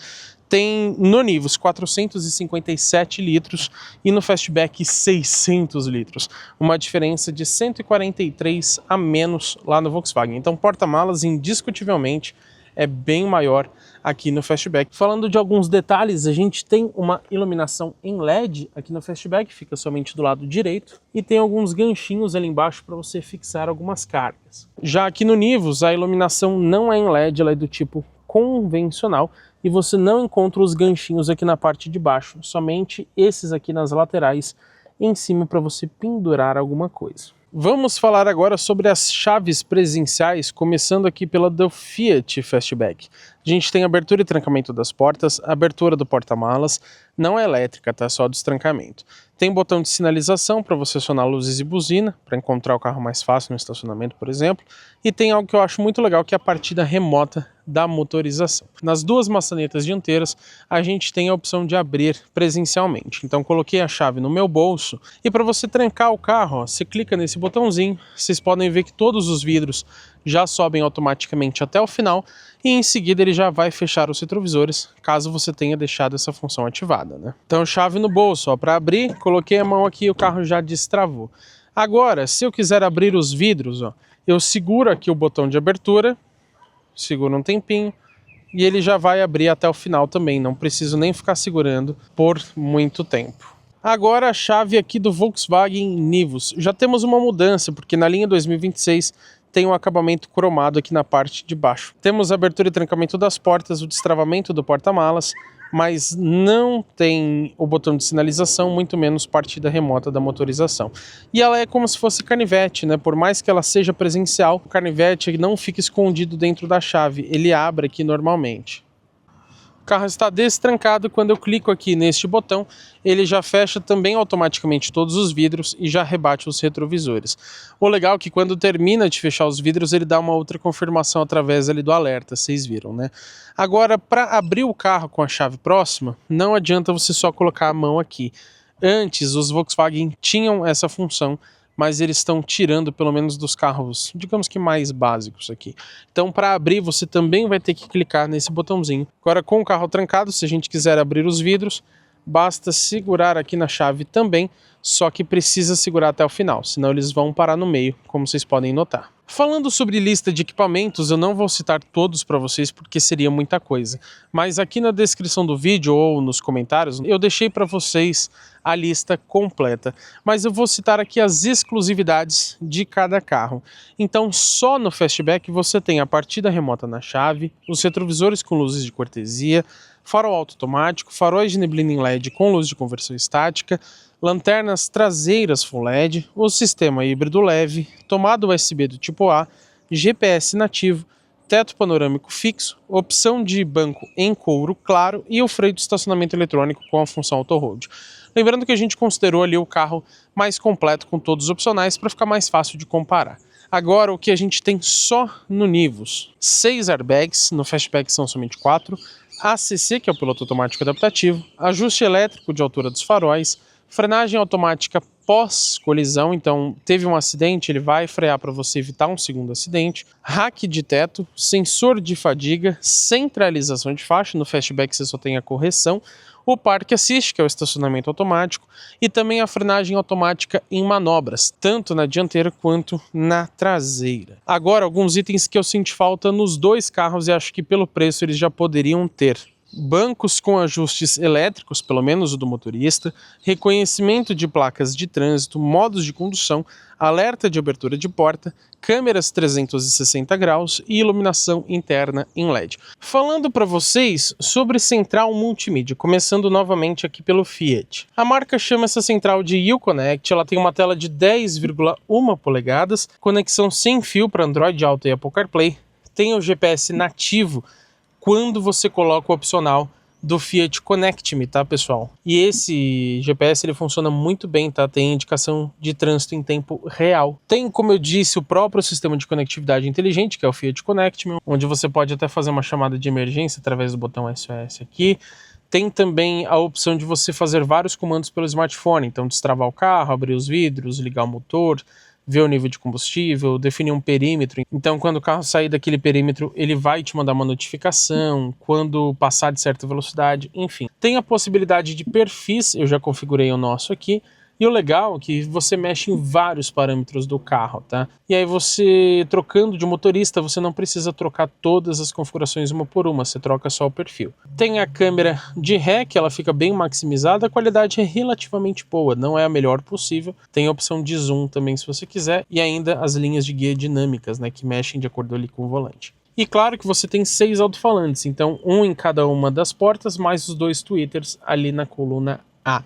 tem no Nivus 457 litros e no Fastback 600 litros. Uma diferença de 143 a menos lá no Volkswagen. Então, porta-malas indiscutivelmente é bem maior aqui no Fastback. Falando de alguns detalhes, a gente tem uma iluminação em LED aqui no Fastback, fica somente do lado direito, e tem alguns ganchinhos ali embaixo para você fixar algumas cargas. Já aqui no Nivus, a iluminação não é em LED, ela é do tipo convencional, e você não encontra os ganchinhos aqui na parte de baixo, somente esses aqui nas laterais, em cima para você pendurar alguma coisa. Vamos falar agora sobre as chaves presenciais, começando aqui pela do Fiat Fastback. A gente tem abertura e trancamento das portas, abertura do porta-malas, não é elétrica, tá? Só destrancamento. Tem botão de sinalização para você acionar luzes e buzina, para encontrar o carro mais fácil no estacionamento, por exemplo. E tem algo que eu acho muito legal, que é a partida remota da motorização. Nas duas maçanetas dianteiras, a gente tem a opção de abrir presencialmente. Então, coloquei a chave no meu bolso e para você trancar o carro, ó, você clica nesse botãozinho, vocês podem ver que todos os vidros já sobem automaticamente até o final e em seguida ele já vai fechar os retrovisores, caso você tenha deixado essa função ativada, né? Então, chave no bolso, ó, para abrir, coloquei a mão aqui e o carro já destravou. Agora, se eu quiser abrir os vidros, ó, eu seguro aqui o botão de abertura, seguro um tempinho, e ele já vai abrir até o final também, não preciso nem ficar segurando por muito tempo. Agora a chave aqui do Volkswagen Nivus. Já temos uma mudança, porque na linha 2026 tem um acabamento cromado aqui na parte de baixo. Temos a abertura e trancamento das portas, o destravamento do porta-malas, mas não tem o botão de sinalização, muito menos partida remota da motorização. E ela é como se fosse canivete, né? Por mais que ela seja presencial, o canivete não fica escondido dentro da chave, ele abre aqui normalmente. O carro está destrancado, quando eu clico aqui neste botão, ele já fecha também automaticamente todos os vidros e já rebate os retrovisores. O legal é que quando termina de fechar os vidros, ele dá uma outra confirmação através ali do alerta, vocês viram, né? Agora, para abrir o carro com a chave próxima, não adianta você só colocar a mão aqui. Antes, os Volkswagen tinham essa função, mas eles estão tirando pelo menos dos carros, digamos que mais básicos aqui. Então, para abrir, você também vai ter que clicar nesse botãozinho. Agora, com o carro trancado, se a gente quiser abrir os vidros, basta segurar aqui na chave também, só que precisa segurar até o final, senão eles vão parar no meio, como vocês podem notar. Falando sobre lista de equipamentos, eu não vou citar todos para vocês porque seria muita coisa, mas aqui na descrição do vídeo ou nos comentários eu deixei para vocês a lista completa, mas eu vou citar aqui as exclusividades de cada carro. Então só no Fastback você tem a partida remota na chave, os retrovisores com luzes de cortesia, farol automático, faróis de neblina em LED com luz de conversão estática, lanternas traseiras Full LED, o sistema híbrido leve, tomada USB do tipo A, GPS nativo, teto panorâmico fixo, opção de banco em couro claro e o freio de estacionamento eletrônico com a função auto-hold. Lembrando que a gente considerou ali o carro mais completo com todos os opcionais para ficar mais fácil de comparar. Agora o que a gente tem só no Nivus: 6 airbags, no Fastback são somente 4, ACC, que é o piloto automático adaptativo, ajuste elétrico de altura dos faróis, frenagem automática pós-colisão, então teve um acidente, ele vai frear para você evitar um segundo acidente, rack de teto, sensor de fadiga, centralização de faixa, no Fastback você só tem a correção, o Park Assist, que é o estacionamento automático, e também a frenagem automática em manobras, tanto na dianteira quanto na traseira. Agora, alguns itens que eu senti falta nos dois carros e acho que pelo preço eles já poderiam ter: bancos com ajustes elétricos, pelo menos o do motorista, reconhecimento de placas de trânsito, modos de condução, alerta de abertura de porta, câmeras 360 graus e iluminação interna em LED. Falando para vocês sobre central multimídia, começando novamente aqui pelo Fiat. A marca chama essa central de Uconnect, ela tem uma tela de 10,1 polegadas, conexão sem fio para Android Auto e Apple CarPlay, tem o GPS nativo quando você coloca o opcional do Fiat Connect Me, tá, pessoal? E esse GPS ele funciona muito bem, tá? Tem indicação de trânsito em tempo real. Tem, como eu disse, o próprio sistema de conectividade inteligente, que é o Fiat Connect Me, onde você pode até fazer uma chamada de emergência através do botão SOS aqui. Tem também a opção de você fazer vários comandos pelo smartphone, então destravar o carro, abrir os vidros, ligar o motor, ver o nível de combustível, definir um perímetro. Então, quando o carro sair daquele perímetro, ele vai te mandar uma notificação, quando passar de certa velocidade, enfim. Tem a possibilidade de perfis, eu já configurei o nosso aqui, e o legal é que você mexe em vários parâmetros do carro, tá? E aí você, trocando de motorista, você não precisa trocar todas as configurações uma por uma, você troca só o perfil. Tem a câmera de ré, que ela fica bem maximizada, a qualidade é relativamente boa, não é a melhor possível. Tem a opção de zoom também se você quiser, e ainda as linhas de guia dinâmicas, né, que mexem de acordo ali com o volante. E claro que você tem 6 alto-falantes, então um em cada uma das portas, mais os 2 tweeters ali na coluna A.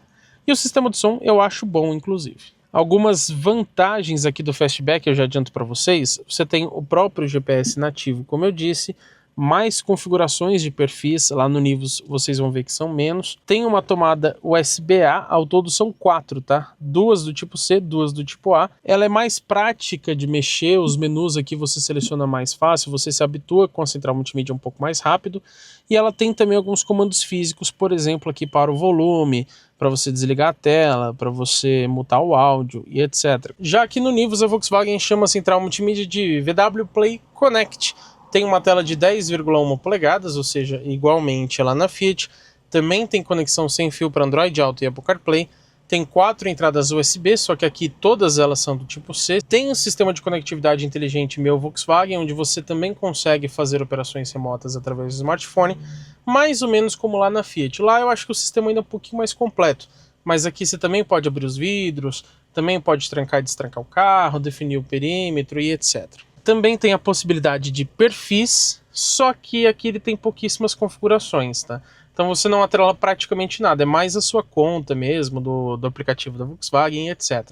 E o sistema de som eu acho bom, inclusive. Algumas vantagens aqui do Fastback eu já adianto para vocês. Você tem o próprio GPS nativo, como eu disse, mais configurações de perfis, lá no Nivus vocês vão ver que são menos. Tem uma tomada USB-A, ao todo são 4, tá? 2 do tipo C, 2 do tipo A. Ela é mais prática de mexer, os menus aqui você seleciona mais fácil, você se habitua com a central multimídia um pouco mais rápido. E ela tem também alguns comandos físicos, por exemplo, aqui para o volume, para você desligar a tela, para você mutar o áudio e etc. Já aqui no Nivus a Volkswagen chama a central multimídia de VW Play Connect. Tem uma tela de 10,1 polegadas, ou seja, igualmente lá na Fiat. Também tem conexão sem fio para Android Auto e Apple CarPlay. tem 4 entradas USB, só que aqui todas elas são do tipo C. Tem um sistema de conectividade inteligente meu Volkswagen, onde você também consegue fazer operações remotas através do smartphone, mais ou menos como lá na Fiat. Lá eu acho que o sistema ainda é um pouquinho mais completo, mas aqui você também pode abrir os vidros, também pode trancar e destrancar o carro, definir o perímetro e etc. Também tem a possibilidade de perfis, só que aqui ele tem pouquíssimas configurações, tá? Então você não atrela praticamente nada, é mais a sua conta mesmo, do aplicativo da Volkswagen, etc.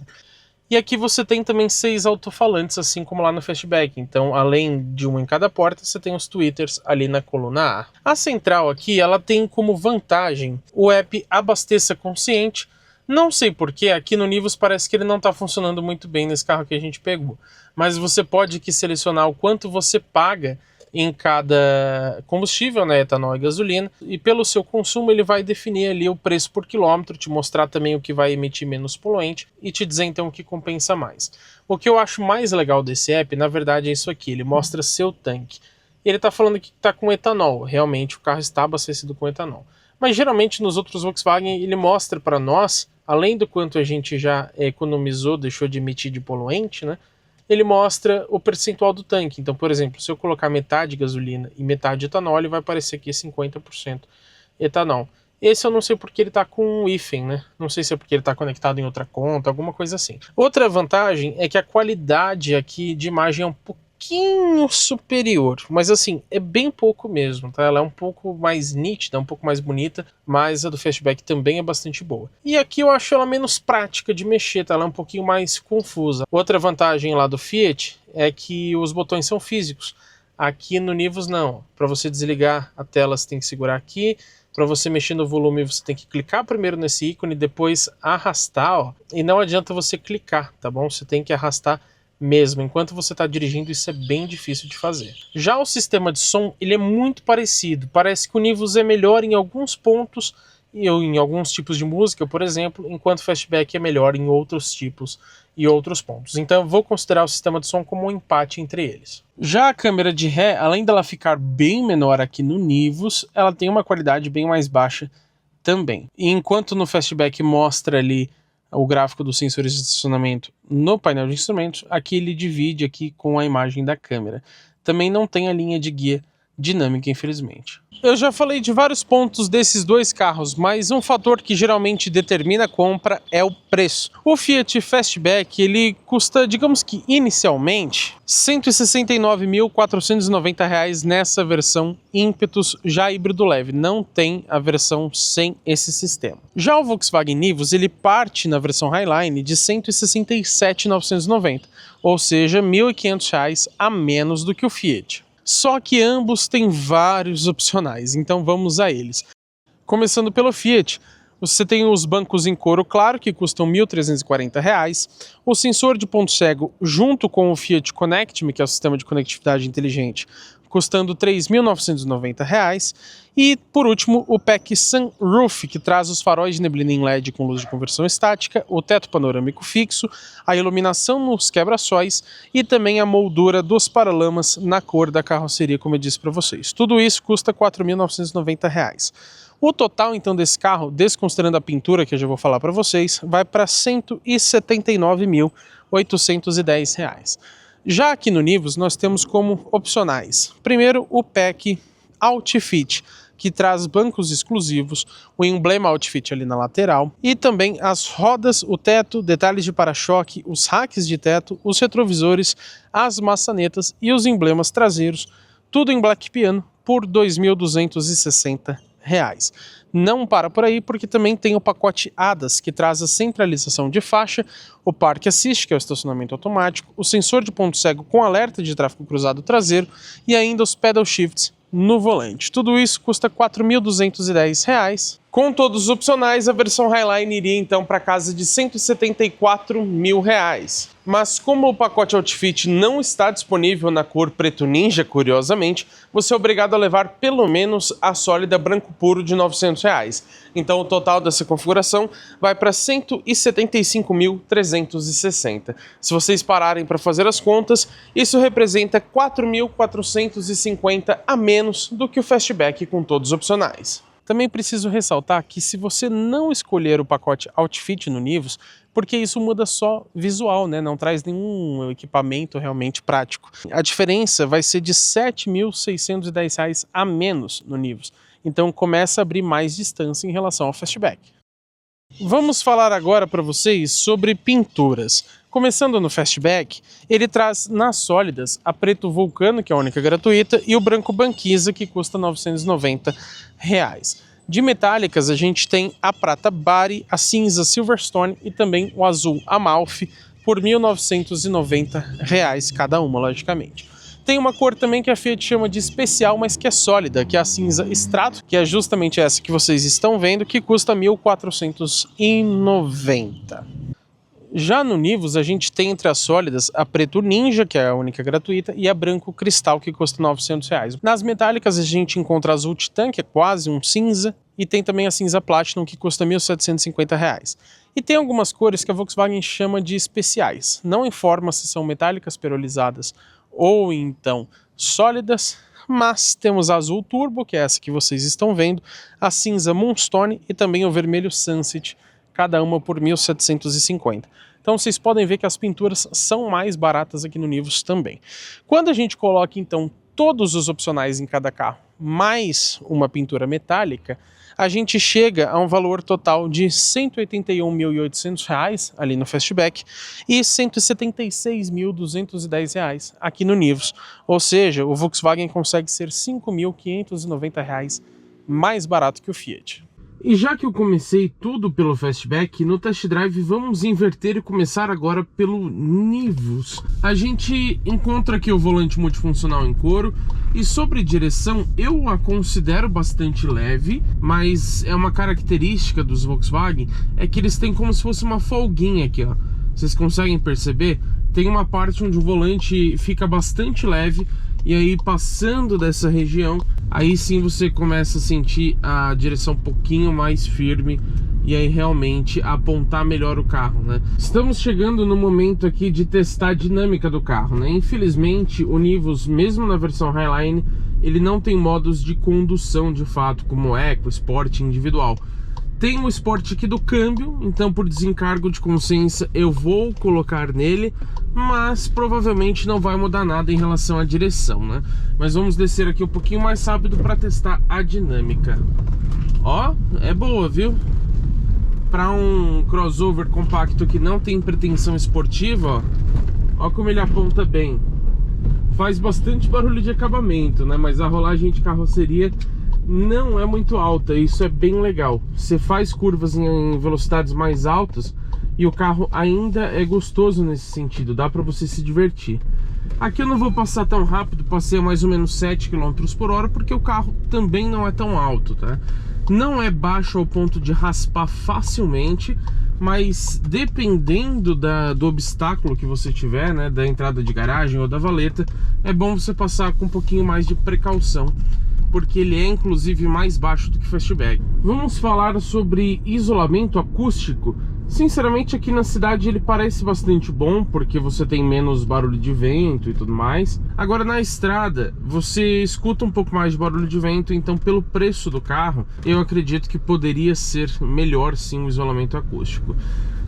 E aqui você tem também 6 alto-falantes, assim como lá no Fastback. Então, além de um em cada porta, você tem os tweeters ali na coluna A. A central aqui, ela tem como vantagem o app Abasteça Consciente. Não sei porquê, aqui no Nivus parece que ele não está funcionando muito bem nesse carro que a gente pegou. Mas você pode aqui selecionar o quanto você paga em cada combustível, né, etanol e gasolina, e pelo seu consumo ele vai definir ali o preço por quilômetro, te mostrar também o que vai emitir menos poluente e te dizer então o que compensa mais. O que eu acho mais legal desse app, na verdade, é isso aqui, ele mostra seu tanque. Ele está falando que está com etanol, realmente o carro está abastecido com etanol. Mas geralmente nos outros Volkswagen ele mostra para nós, além do quanto a gente já economizou, deixou de emitir de poluente, né, ele mostra o percentual do tanque. Então, por exemplo, se eu colocar metade gasolina e metade etanol, ele vai aparecer aqui 50% etanol. Esse eu não sei porque ele está com um hífen, né? Não sei se é porque ele está conectado em outra conta, alguma coisa assim. Outra vantagem é que a qualidade aqui de imagem é um pouquinho superior, mas assim, é bem pouco mesmo, tá? Ela é um pouco mais nítida, um pouco mais bonita, mas a do Fastback também é bastante boa. E aqui eu acho ela menos prática de mexer, tá? Ela é um pouquinho mais confusa. Outra vantagem lá do Fiat é que os botões são físicos. Aqui no Nivus não. Para você desligar a tela você tem que segurar aqui. Para você mexer no volume você tem que clicar primeiro nesse ícone, depois arrastar, ó. E não adianta você clicar, tá bom? Você tem que arrastar mesmo. Enquanto você está dirigindo, isso é bem difícil de fazer. Já o sistema de som, ele é muito parecido. Parece que o Nivus é melhor em alguns pontos, e em alguns tipos de música, por exemplo, enquanto o Fastback é melhor em outros tipos e outros pontos. Então eu vou considerar o sistema de som como um empate entre eles. Já a câmera de ré, além dela ficar bem menor aqui no Nivus, ela tem uma qualidade bem mais baixa também. E enquanto no Fastback mostra ali o gráfico dos sensores de estacionamento no painel de instrumentos, aqui ele divide aqui com a imagem da câmera. Também não tem a linha de guia dinâmica, infelizmente. Eu já falei de vários pontos desses dois carros, mas um fator que geralmente determina a compra é o preço. O Fiat Fastback, ele custa, digamos que inicialmente, R$ 169.490 nessa versão ímpetus já híbrido leve. Não tem a versão sem esse sistema. Já o Volkswagen Nivus, ele parte na versão Highline de R$ 167.990, ou seja, R$ 1.500 a menos do que o Fiat. Só que ambos têm vários opcionais, então vamos a eles. Começando pelo Fiat, você tem os bancos em couro claro, que custam R$ 1.340, o sensor de ponto cego junto com o Fiat Connect Me, que é o sistema de conectividade inteligente, custando R$ 3.990, e por último o pack Sunroof, que traz os faróis de neblina em LED com luz de conversão estática, o teto panorâmico fixo, a iluminação nos quebra-sóis e também a moldura dos paralamas na cor da carroceria, como eu disse para vocês. Tudo isso custa R$ 4.990. O total então desse carro, desconsiderando a pintura que eu já vou falar para vocês, vai para R$ 179.810. Já aqui no Nivus nós temos como opcionais, primeiro o pack Outfit, que traz bancos exclusivos, o emblema Outfit ali na lateral e também as rodas, o teto, detalhes de para-choque, os racks de teto, os retrovisores, as maçanetas e os emblemas traseiros, tudo em black piano por R$ 2.260. Não para por aí, porque também tem o pacote ADAS, que traz a centralização de faixa, o Park Assist, que é o estacionamento automático, o sensor de ponto cego com alerta de tráfego cruzado traseiro e ainda os pedal shifts no volante. Tudo isso custa R$ 4.210. Com todos os opcionais, a versão Highline iria então para casa de R$ 174.000. Mas como o pacote Outfit não está disponível na cor preto ninja, curiosamente, você é obrigado a levar pelo menos a sólida branco puro de R$ 900. Então o total dessa configuração vai para R$ 175.360. Se vocês pararem para fazer as contas, isso representa R$ 4.450 a menos do que o Fastback com todos os opcionais. Também preciso ressaltar que se você não escolher o pacote Outfit no Nivus, porque isso muda só visual, né? Não traz nenhum equipamento realmente prático. A diferença vai ser de R$ 7.610 a menos no Nivus. Então começa a abrir mais distância em relação ao Fastback. Vamos falar agora para vocês sobre pinturas. Começando no Fastback, ele traz nas sólidas a preto Vulcano, que é a única gratuita, e o branco Banquisa, que custa R$ 990. De metálicas, a gente tem a prata Bari, a cinza Silverstone e também o azul Amalfi, por R$ 1.990 cada uma, logicamente. Tem uma cor também que a Fiat chama de especial, mas que é sólida, que é a cinza Strato, que é justamente essa que vocês estão vendo, que custa R$ 1.490. Já no Nivus, a gente tem entre as sólidas a preto Ninja, que é a única gratuita, e a branco Cristal, que custa R$ 900. Nas metálicas, a gente encontra a azul Titan, que é quase um cinza, e tem também a cinza Platinum, que custa R$ 1.750. E tem algumas cores que a Volkswagen chama de especiais. Não informa se são metálicas perolizadas ou então sólidas, mas temos a azul Turbo, que é essa que vocês estão vendo, a cinza Moonstone e também o vermelho Sunset, cada uma por R$ 1.750. Então vocês podem ver que as pinturas são mais baratas aqui no Nivus também. Quando a gente coloca então todos os opcionais em cada carro, mais uma pintura metálica, a gente chega a um valor total de R$ 181.800 ali no Fastback e R$ 176.210 aqui no Nivus. Ou seja, o Volkswagen consegue ser R$ 5.590 mais barato que o Fiat. E já que eu comecei tudo pelo Fastback, no Test Drive vamos inverter e começar agora pelo Nivus. A gente encontra aqui o volante multifuncional em couro e sobre direção eu a considero bastante leve, mas é uma característica dos Volkswagen, é que eles têm como se fosse uma folguinha aqui, ó. Vocês conseguem perceber? Tem uma parte onde o volante fica bastante leve e aí passando dessa região, aí sim você começa a sentir a direção um pouquinho mais firme e aí realmente apontar melhor o carro, né? Estamos chegando no momento aqui de testar a dinâmica do carro, né? Infelizmente o Nivus, mesmo na versão Highline, ele não tem modos de condução de fato, como Eco, Sport individual. Tem o Sport aqui do câmbio, então por desencargo de consciência eu vou colocar nele, mas provavelmente não vai mudar nada em relação à direção, né? Mas vamos descer aqui um pouquinho mais rápido para testar a dinâmica. Ó, é boa, viu? Para um crossover compacto que não tem pretensão esportiva, ó como ele aponta bem. Faz bastante barulho de acabamento, né? Mas a rolagem de carroceria não é muito alta, isso é bem legal. Você faz curvas em velocidades mais altas e o carro ainda é gostoso nesse sentido, dá para você se divertir. Aqui eu não vou passar tão rápido, passei a mais ou menos 7 km por hora, porque o carro também não é tão alto, tá? Não é baixo ao ponto de raspar facilmente, mas dependendo do obstáculo que você tiver, né, da entrada de garagem ou da valeta, é bom você passar com um pouquinho mais de precaução, porque ele é inclusive mais baixo do que o Fastback. Vamos falar sobre isolamento acústico. Sinceramente, aqui na cidade ele parece bastante bom, porque você tem menos barulho de vento e tudo mais. Agora na estrada, você escuta um pouco mais de barulho de vento, então pelo preço do carro, eu acredito que poderia ser melhor sim o isolamento acústico.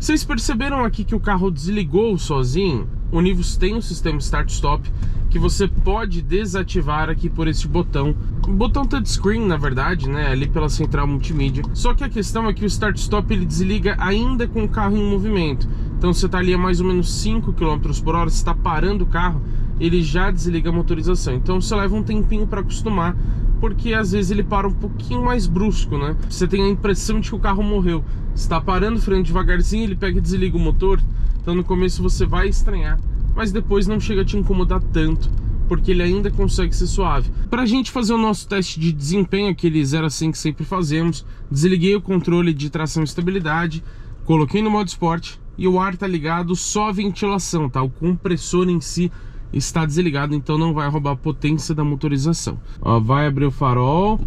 Vocês perceberam aqui que o carro desligou sozinho? O Nivus tem um sistema Start-Stop que você pode desativar aqui por esse botão. Um botão touchscreen, na verdade, né? Ali pela central multimídia. Só que a questão é que o Start-Stop ele desliga ainda com o carro em movimento. Então você está ali a mais ou menos 5 km por hora, você está parando o carro, ele já desliga a motorização. Então você leva um tempinho para acostumar, porque às vezes ele para um pouquinho mais brusco, né? Você tem a impressão de que o carro morreu. Você está parando, freando devagarzinho, ele pega e desliga o motor. Então no começo você vai estranhar, mas depois não chega a te incomodar tanto, porque ele ainda consegue ser suave. Para a gente fazer o nosso teste de desempenho, aquele 0 a 100 que sempre fazemos, desliguei o controle de tração e estabilidade, coloquei no modo Sport e o ar tá ligado, só a ventilação, tá? O compressor em si está desligado, então não vai roubar a potência da motorização. Ó, vai abrir o farol,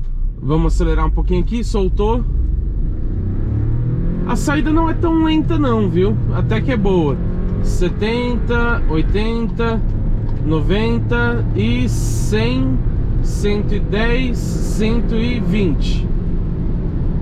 vamos acelerar um pouquinho aqui, soltou. A saída não é tão lenta não, viu? Até que é boa. 70, 80, 90 e 100, 110, 120.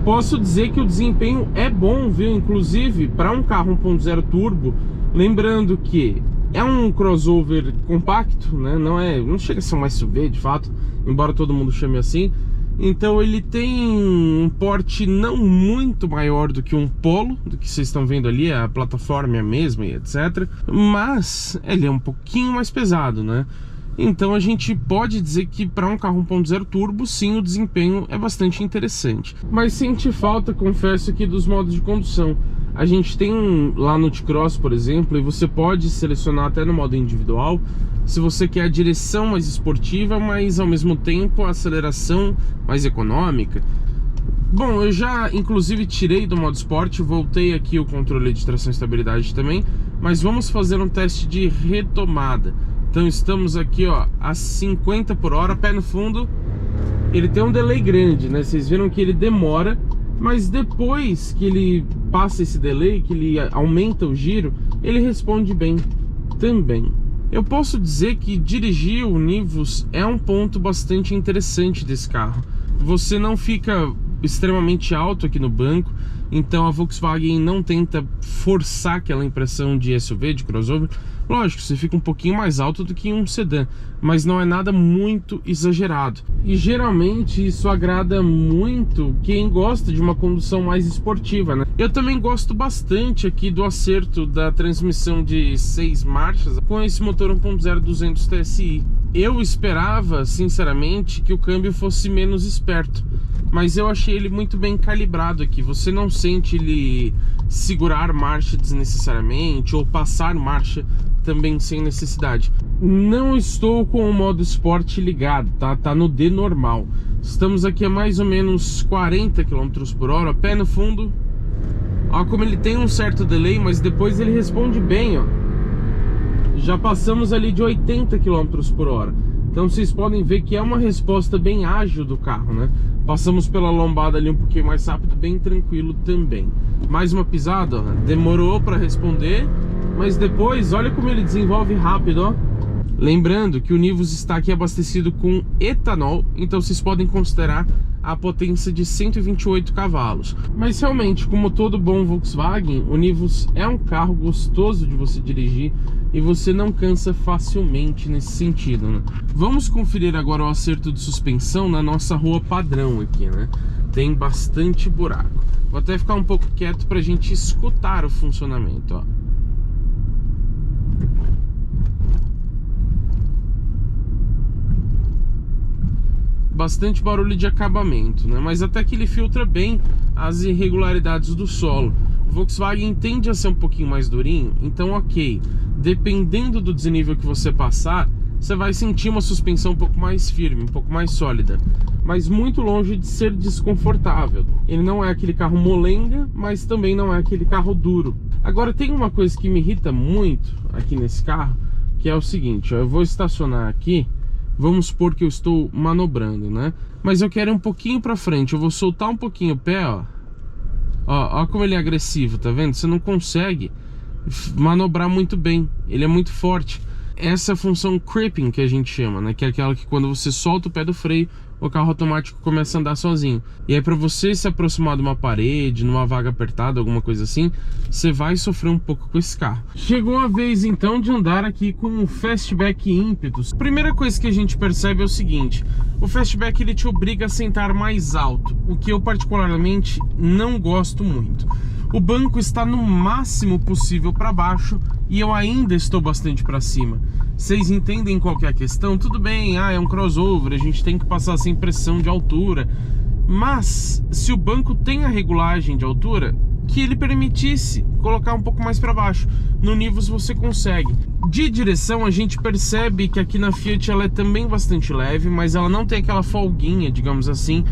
posso dizer que o desempenho é bom, viu? Inclusive, para um carro 1.0 turbo, lembrando que é um crossover compacto, né? Não chega a ser um SUV, de fato, embora todo mundo chame assim. Então ele tem um porte não muito maior do que um Polo, do que vocês estão vendo ali, a plataforma é a mesma e etc. Mas ele é um pouquinho mais pesado, né? Então a gente pode dizer que para um carro 1.0 turbo, sim, o desempenho é bastante interessante. Mas sente falta, confesso, aqui dos modos de condução. A gente tem lá no T-Cross, por exemplo, e você pode selecionar até no modo individual, se você quer a direção mais esportiva, mas ao mesmo tempo a aceleração mais econômica. Bom, eu já inclusive tirei do modo esporte, voltei aqui o controle de tração e estabilidade também, mas vamos fazer um teste de retomada. Então estamos aqui, ó, a 50 por hora, pé no fundo. Ele tem um delay grande, né? Vocês viram que ele demora, mas depois que ele passa esse delay, que ele aumenta o giro, ele responde bem também. Eu posso dizer que dirigir o Nivus é um ponto bastante interessante desse carro. Você não fica extremamente alto aqui no banco, então a Volkswagen não tenta forçar aquela impressão de SUV, de crossover. Lógico, você fica um pouquinho mais alto do que um sedã, mas não é nada muito exagerado. E geralmente isso agrada muito quem gosta de uma condução mais esportiva, né? Eu também gosto bastante aqui do acerto da transmissão de 6 marchas com esse motor 1.0 200 TSI. Eu esperava, sinceramente, que o câmbio fosse menos esperto, mas eu achei ele muito bem calibrado aqui. Você não sente ele segurar marcha desnecessariamente ou passar marcha também sem necessidade. Não estou com o modo esporte ligado, tá? Tá no D normal. Estamos aqui a mais ou menos 40 km por hora, pé no fundo. Ó como ele tem um certo delay, mas depois ele responde bem, ó. Já passamos ali de 80 km por hora. Então vocês podem ver que é uma resposta bem ágil do carro, né? Passamos pela lombada ali um pouquinho mais rápido, bem tranquilo também. Mais uma pisada, ó, demorou para responder, mas depois, olha como ele desenvolve rápido, ó. Lembrando que o Nivus está aqui abastecido com etanol, então vocês podem considerar a potência de 128 cavalos. Mas realmente, como todo bom Volkswagen, o Nivus é um carro gostoso de você dirigir e você não cansa facilmente nesse sentido, né? Vamos conferir agora o acerto de suspensão na nossa rua padrão aqui, né? Tem bastante buraco. Vou até ficar um pouco quieto para a gente escutar o funcionamento, ó. Bastante barulho de acabamento, né? Mas até que ele filtra bem as irregularidades do solo. O Volkswagen tende a ser um pouquinho mais durinho, então ok, dependendo do desnível que você passar, você vai sentir uma suspensão um pouco mais firme, um pouco mais sólida, mas muito longe de ser desconfortável. Ele não é aquele carro molenga, mas também não é aquele carro duro. Agora tem uma coisa que me irrita muito aqui nesse carro, que é o seguinte, ó, eu vou estacionar aqui. Vamos supor que eu estou manobrando, né? Mas eu quero ir um pouquinho pra frente. Eu vou soltar um pouquinho o pé, ó. Ó como ele é agressivo, tá vendo? Você não consegue manobrar muito bem. Ele é muito forte. Essa é a função creeping que a gente chama, né? Que é aquela que quando você solta o pé do freio, o carro automático começa a andar sozinho. E aí para você se aproximar de uma parede, numa vaga apertada, alguma coisa assim, você vai sofrer um pouco com esse carro. Chegou a vez então de andar aqui com o Fastback Impetus. Primeira coisa que a gente percebe é o seguinte: o Fastback ele te obriga a sentar mais alto, o que eu particularmente não gosto muito. O banco está no máximo possível para baixo e eu ainda estou bastante para cima. Vocês entendem qual que é a questão? Tudo bem, é um crossover, a gente tem que passar sem pressão de altura. Mas se o banco tem a regulagem de altura, que ele permitisse colocar um pouco mais para baixo. No Nivus você consegue. De direção a gente percebe que aqui na Fiat ela é também bastante leve, mas ela não tem aquela folguinha, digamos assim,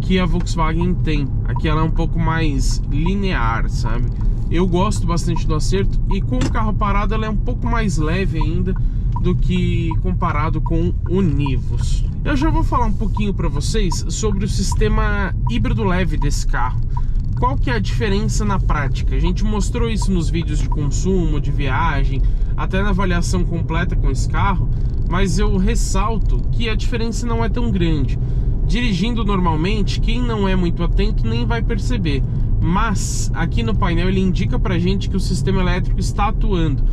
que a Volkswagen tem. Aqui ela é um pouco mais linear, sabe? Eu gosto bastante do acerto e com o carro parado ela é um pouco mais leve ainda do que comparado com o Nivus. Eu já vou falar um pouquinho para vocês sobre o sistema híbrido leve desse carro. Qual que é a diferença na prática? A gente mostrou isso nos vídeos de consumo, de viagem, até na avaliação completa com esse carro, mas eu ressalto que a diferença não é tão grande. Dirigindo normalmente, quem não é muito atento nem vai perceber, mas aqui no painel ele indica pra gente que o sistema elétrico está atuando.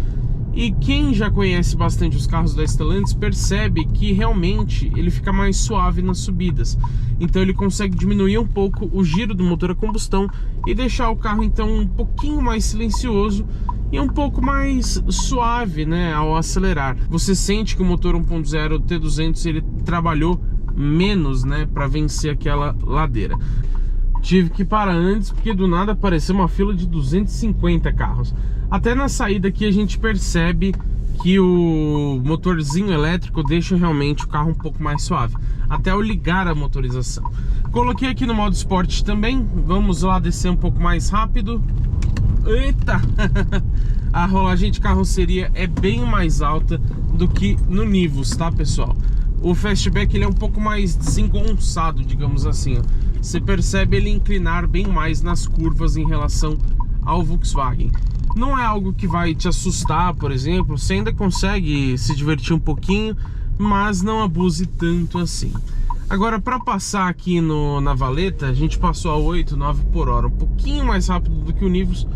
E quem já conhece bastante os carros da Stellantis percebe que realmente ele fica mais suave nas subidas. Então ele consegue diminuir um pouco o giro do motor a combustão e deixar o carro então um pouquinho mais silencioso e um pouco mais suave, né, ao acelerar. Você sente que o motor 1.0 T200 ele trabalhou menos, né, para vencer aquela ladeira. Tive que parar antes porque do nada apareceu uma fila de 250 carros. Até na saída aqui a gente percebe que o motorzinho elétrico deixa realmente o carro um pouco mais suave, até eu ligar a motorização. Coloquei aqui no modo esporte também. Vamos lá descer um pouco mais rápido. Eita! A rolagem de carroceria é bem mais alta do que no Nivus, tá, pessoal? O Fastback ele é um pouco mais desengonçado, digamos assim, ó. Você percebe ele inclinar bem mais nas curvas em relação ao Volkswagen. Não é algo que vai te assustar, por exemplo. Você ainda consegue se divertir um pouquinho, mas não abuse tanto assim. Agora, para passar aqui na valeta, a gente passou a 8, 9 por hora, um pouquinho mais rápido do que o Nivus,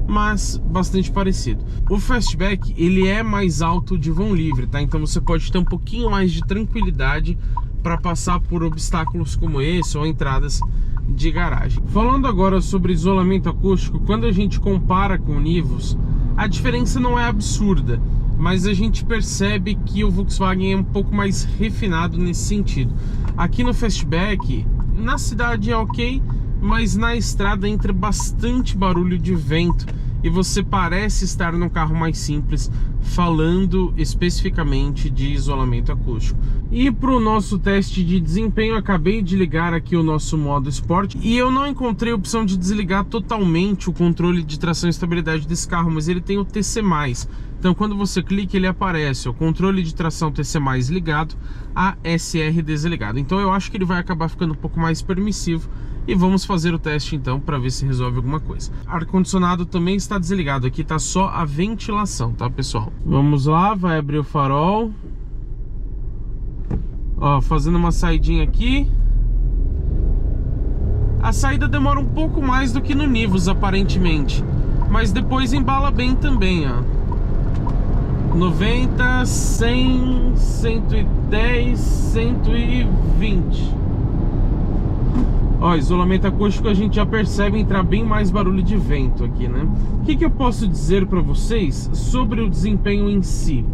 mas bastante parecido. O Fastback ele é mais alto de vão livre, tá? Então você pode ter um pouquinho mais de tranquilidade para passar por obstáculos como esse ou entradas de garagem. Falando agora sobre isolamento acústico, quando a gente compara com o Nivus, a diferença não é absurda, mas a gente percebe que o Volkswagen é um pouco mais refinado nesse sentido. Aqui no Fastback, na cidade é ok, mas na estrada entra bastante barulho de vento e você parece estar num carro mais simples, falando especificamente de isolamento acústico. E para o nosso teste de desempenho, acabei de ligar aqui o nosso modo Sport e eu não encontrei a opção de desligar totalmente o controle de tração e estabilidade desse carro, mas ele tem o TC+. Então quando você clica ele aparece o controle de tração TC+, ligado, a SR desligado. Então eu acho que ele vai acabar ficando um pouco mais permissivo. E vamos fazer o teste então para ver se resolve alguma coisa. Ar-condicionado também está desligado, aqui está só a ventilação, tá, pessoal? Vamos lá, vai abrir o farol. Ó, fazendo uma saidinha aqui. A saída demora um pouco mais do que no Nivus, aparentemente, mas depois embala bem também, ó. 90, 100, 110, 120. Ó, isolamento acústico a gente já percebe entrar bem mais barulho de vento aqui, né? O que eu posso dizer para vocês sobre o desempenho em si?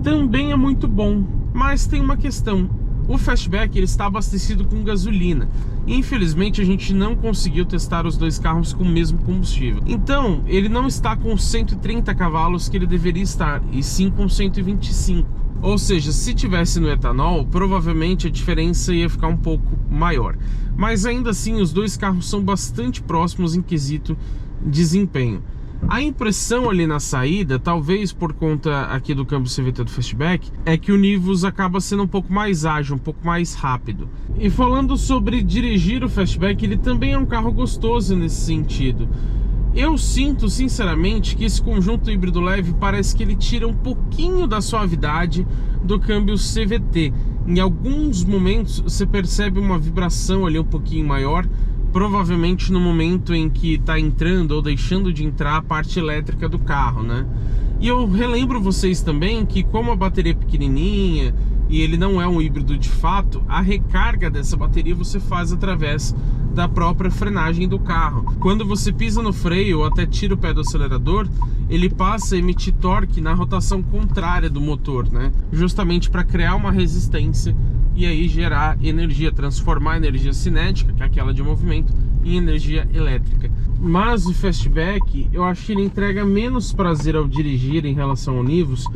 Também é muito bom, mas tem uma questão. O Fastback ele está abastecido com gasolina. Infelizmente a gente não conseguiu testar os dois carros com o mesmo combustível. Então ele não está com 130 cavalos que ele deveria estar, e sim com 125. Ou seja, se tivesse no etanol, provavelmente a diferença ia ficar um pouco maior. Mas ainda assim, os dois carros são bastante próximos em quesito desempenho. A impressão ali na saída, talvez por conta aqui do câmbio CVT do Fastback, é que o Nivus acaba sendo um pouco mais ágil, um pouco mais rápido. E falando sobre dirigir o Fastback, ele também é um carro gostoso nesse sentido. Eu sinto, sinceramente, que esse conjunto híbrido leve parece que ele tira um pouquinho da suavidade do câmbio CVT. Em alguns momentos você percebe uma vibração ali um pouquinho maior, provavelmente no momento em que está entrando ou deixando de entrar a parte elétrica do carro, né? E eu relembro vocês também que, como a bateria é pequenininha e ele não é um híbrido de fato, a recarga dessa bateria você faz através da própria frenagem do carro. Quando você pisa no freio ou até tira o pé do acelerador, ele passa a emitir torque na rotação contrária do motor, né? Justamente para criar uma resistência e aí gerar energia, transformar a energia cinética, que é aquela de movimento, em energia elétrica. Mas o Fastback, eu acho que ele entrega menos prazer ao dirigir em relação ao Nivus,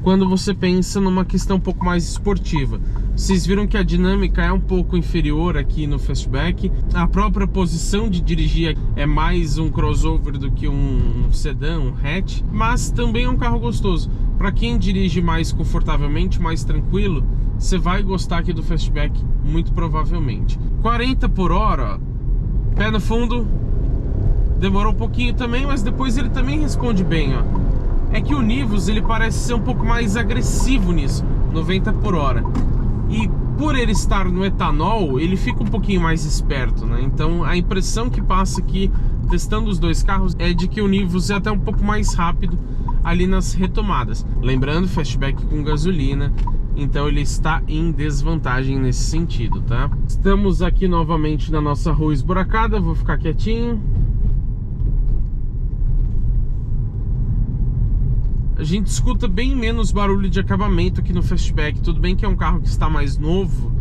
quando você pensa numa questão um pouco mais esportiva. Vocês viram que a dinâmica é um pouco inferior aqui no Fastback. A própria posição de dirigir é mais um crossover do que um sedã, um hatch. Mas também é um carro gostoso. Para quem dirige mais confortavelmente, mais tranquilo, você vai gostar aqui do Fastback, muito provavelmente. 40 por hora, ó, pé no fundo. Demorou um pouquinho também, mas depois ele também responde bem, ó. É que o Nivus ele parece ser um pouco mais agressivo nisso, 90 por hora. E por ele estar no etanol, ele fica um pouquinho mais esperto, né? Então a impressão que passa aqui, testando os dois carros, é de que o Nivus é até um pouco mais rápido ali nas retomadas. Lembrando, Fastback com gasolina, então ele está em desvantagem nesse sentido, tá? Estamos aqui novamente na nossa rua esburacada, vou ficar quietinho. A gente escuta bem menos barulho de acabamento aqui no Fastback. Tudo bem que é um carro que está mais novo,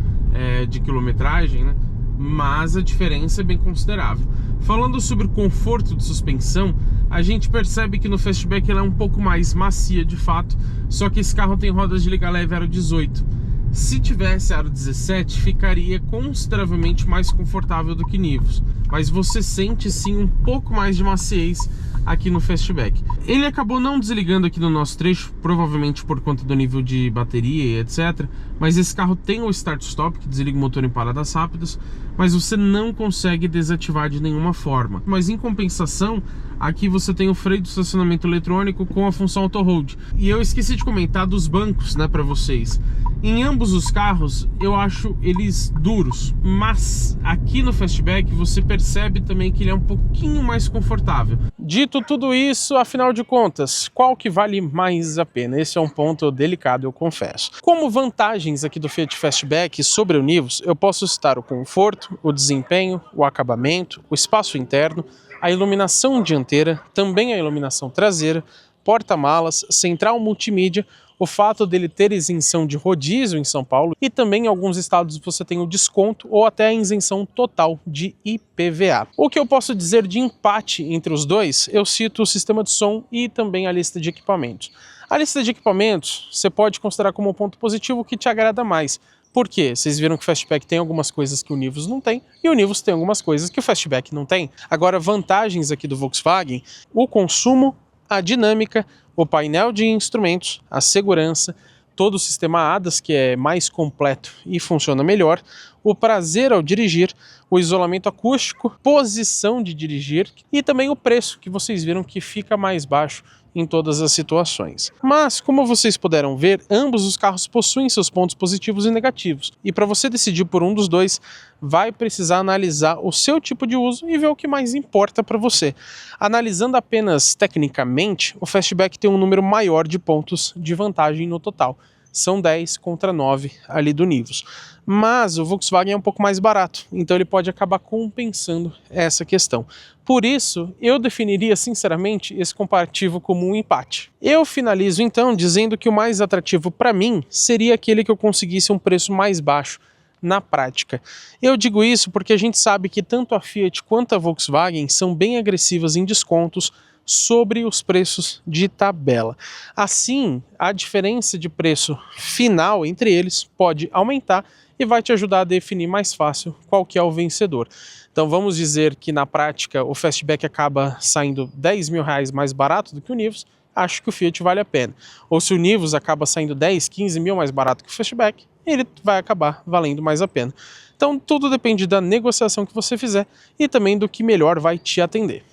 de quilometragem, né? Mas a diferença é bem considerável. Falando sobre o conforto de suspensão, a gente percebe que no Fastback ela é um pouco mais macia de fato, só que esse carro tem rodas de liga leve aro 18. Se tivesse aro 17, ficaria consideravelmente mais confortável do que Nivus, mas você sente sim um pouco mais de maciez aqui no Fastback. Ele acabou não desligando aqui no nosso trecho, provavelmente por conta do nível de bateria e etc. Mas esse carro tem o Start-Stop, que desliga o motor em paradas rápidas, mas você não consegue desativar de nenhuma forma. Mas em compensação, aqui você tem o freio de estacionamento eletrônico com a função Auto Hold. E eu esqueci de comentar dos bancos, né, para vocês. Em ambos os carros, eu acho eles duros, mas aqui no Fastback você percebe também que ele é um pouquinho mais confortável. Dito tudo isso, afinal de contas, qual que vale mais a pena? Esse é um ponto delicado, eu confesso. Como vantagens aqui do Fiat Fastback sobre o Nivus, eu posso citar o conforto, o desempenho, o acabamento, o espaço interno, a iluminação dianteira, também a iluminação traseira, porta-malas, central multimídia, o fato dele ter isenção de rodízio em São Paulo e também em alguns estados você tem o desconto ou até a isenção total de IPVA. O que eu posso dizer de empate entre os dois, eu cito o sistema de som e também a lista de equipamentos. A lista de equipamentos você pode considerar como um ponto positivo que te agrada mais. Por quê? Vocês viram que o Fastback tem algumas coisas que o Nivus não tem e o Nivus tem algumas coisas que o Fastback não tem. Agora, vantagens aqui do Volkswagen, o consumo, a dinâmica, o painel de instrumentos, a segurança, todo o sistema ADAS, que é mais completo e funciona melhor, o prazer ao dirigir, o isolamento acústico, posição de dirigir e também o preço, que vocês viram que fica mais baixo em todas as situações. Mas, como vocês puderam ver, ambos os carros possuem seus pontos positivos e negativos. E para você decidir por um dos dois, vai precisar analisar o seu tipo de uso e ver o que mais importa para você. Analisando apenas tecnicamente, o Fastback tem um número maior de pontos de vantagem no total. São 10 contra 9 ali do Nivus. Mas o Volkswagen é um pouco mais barato, então ele pode acabar compensando essa questão. Por isso, eu definiria sinceramente esse comparativo como um empate. Eu finalizo então dizendo que o mais atrativo para mim seria aquele que eu conseguisse um preço mais baixo na prática. Eu digo isso porque a gente sabe que tanto a Fiat quanto a Volkswagen são bem agressivas em descontos sobre os preços de tabela. Assim, a diferença de preço final entre eles pode aumentar e vai te ajudar a definir mais fácil qual que é o vencedor. Então vamos dizer que na prática o Fastback acaba saindo R$10.000 mais barato do que o Nivus, acho que o Fiat vale a pena. Ou se o Nivus acaba saindo 10, 15 mil mais barato que o Fastback, ele vai acabar valendo mais a pena. Então tudo depende da negociação que você fizer e também do que melhor vai te atender.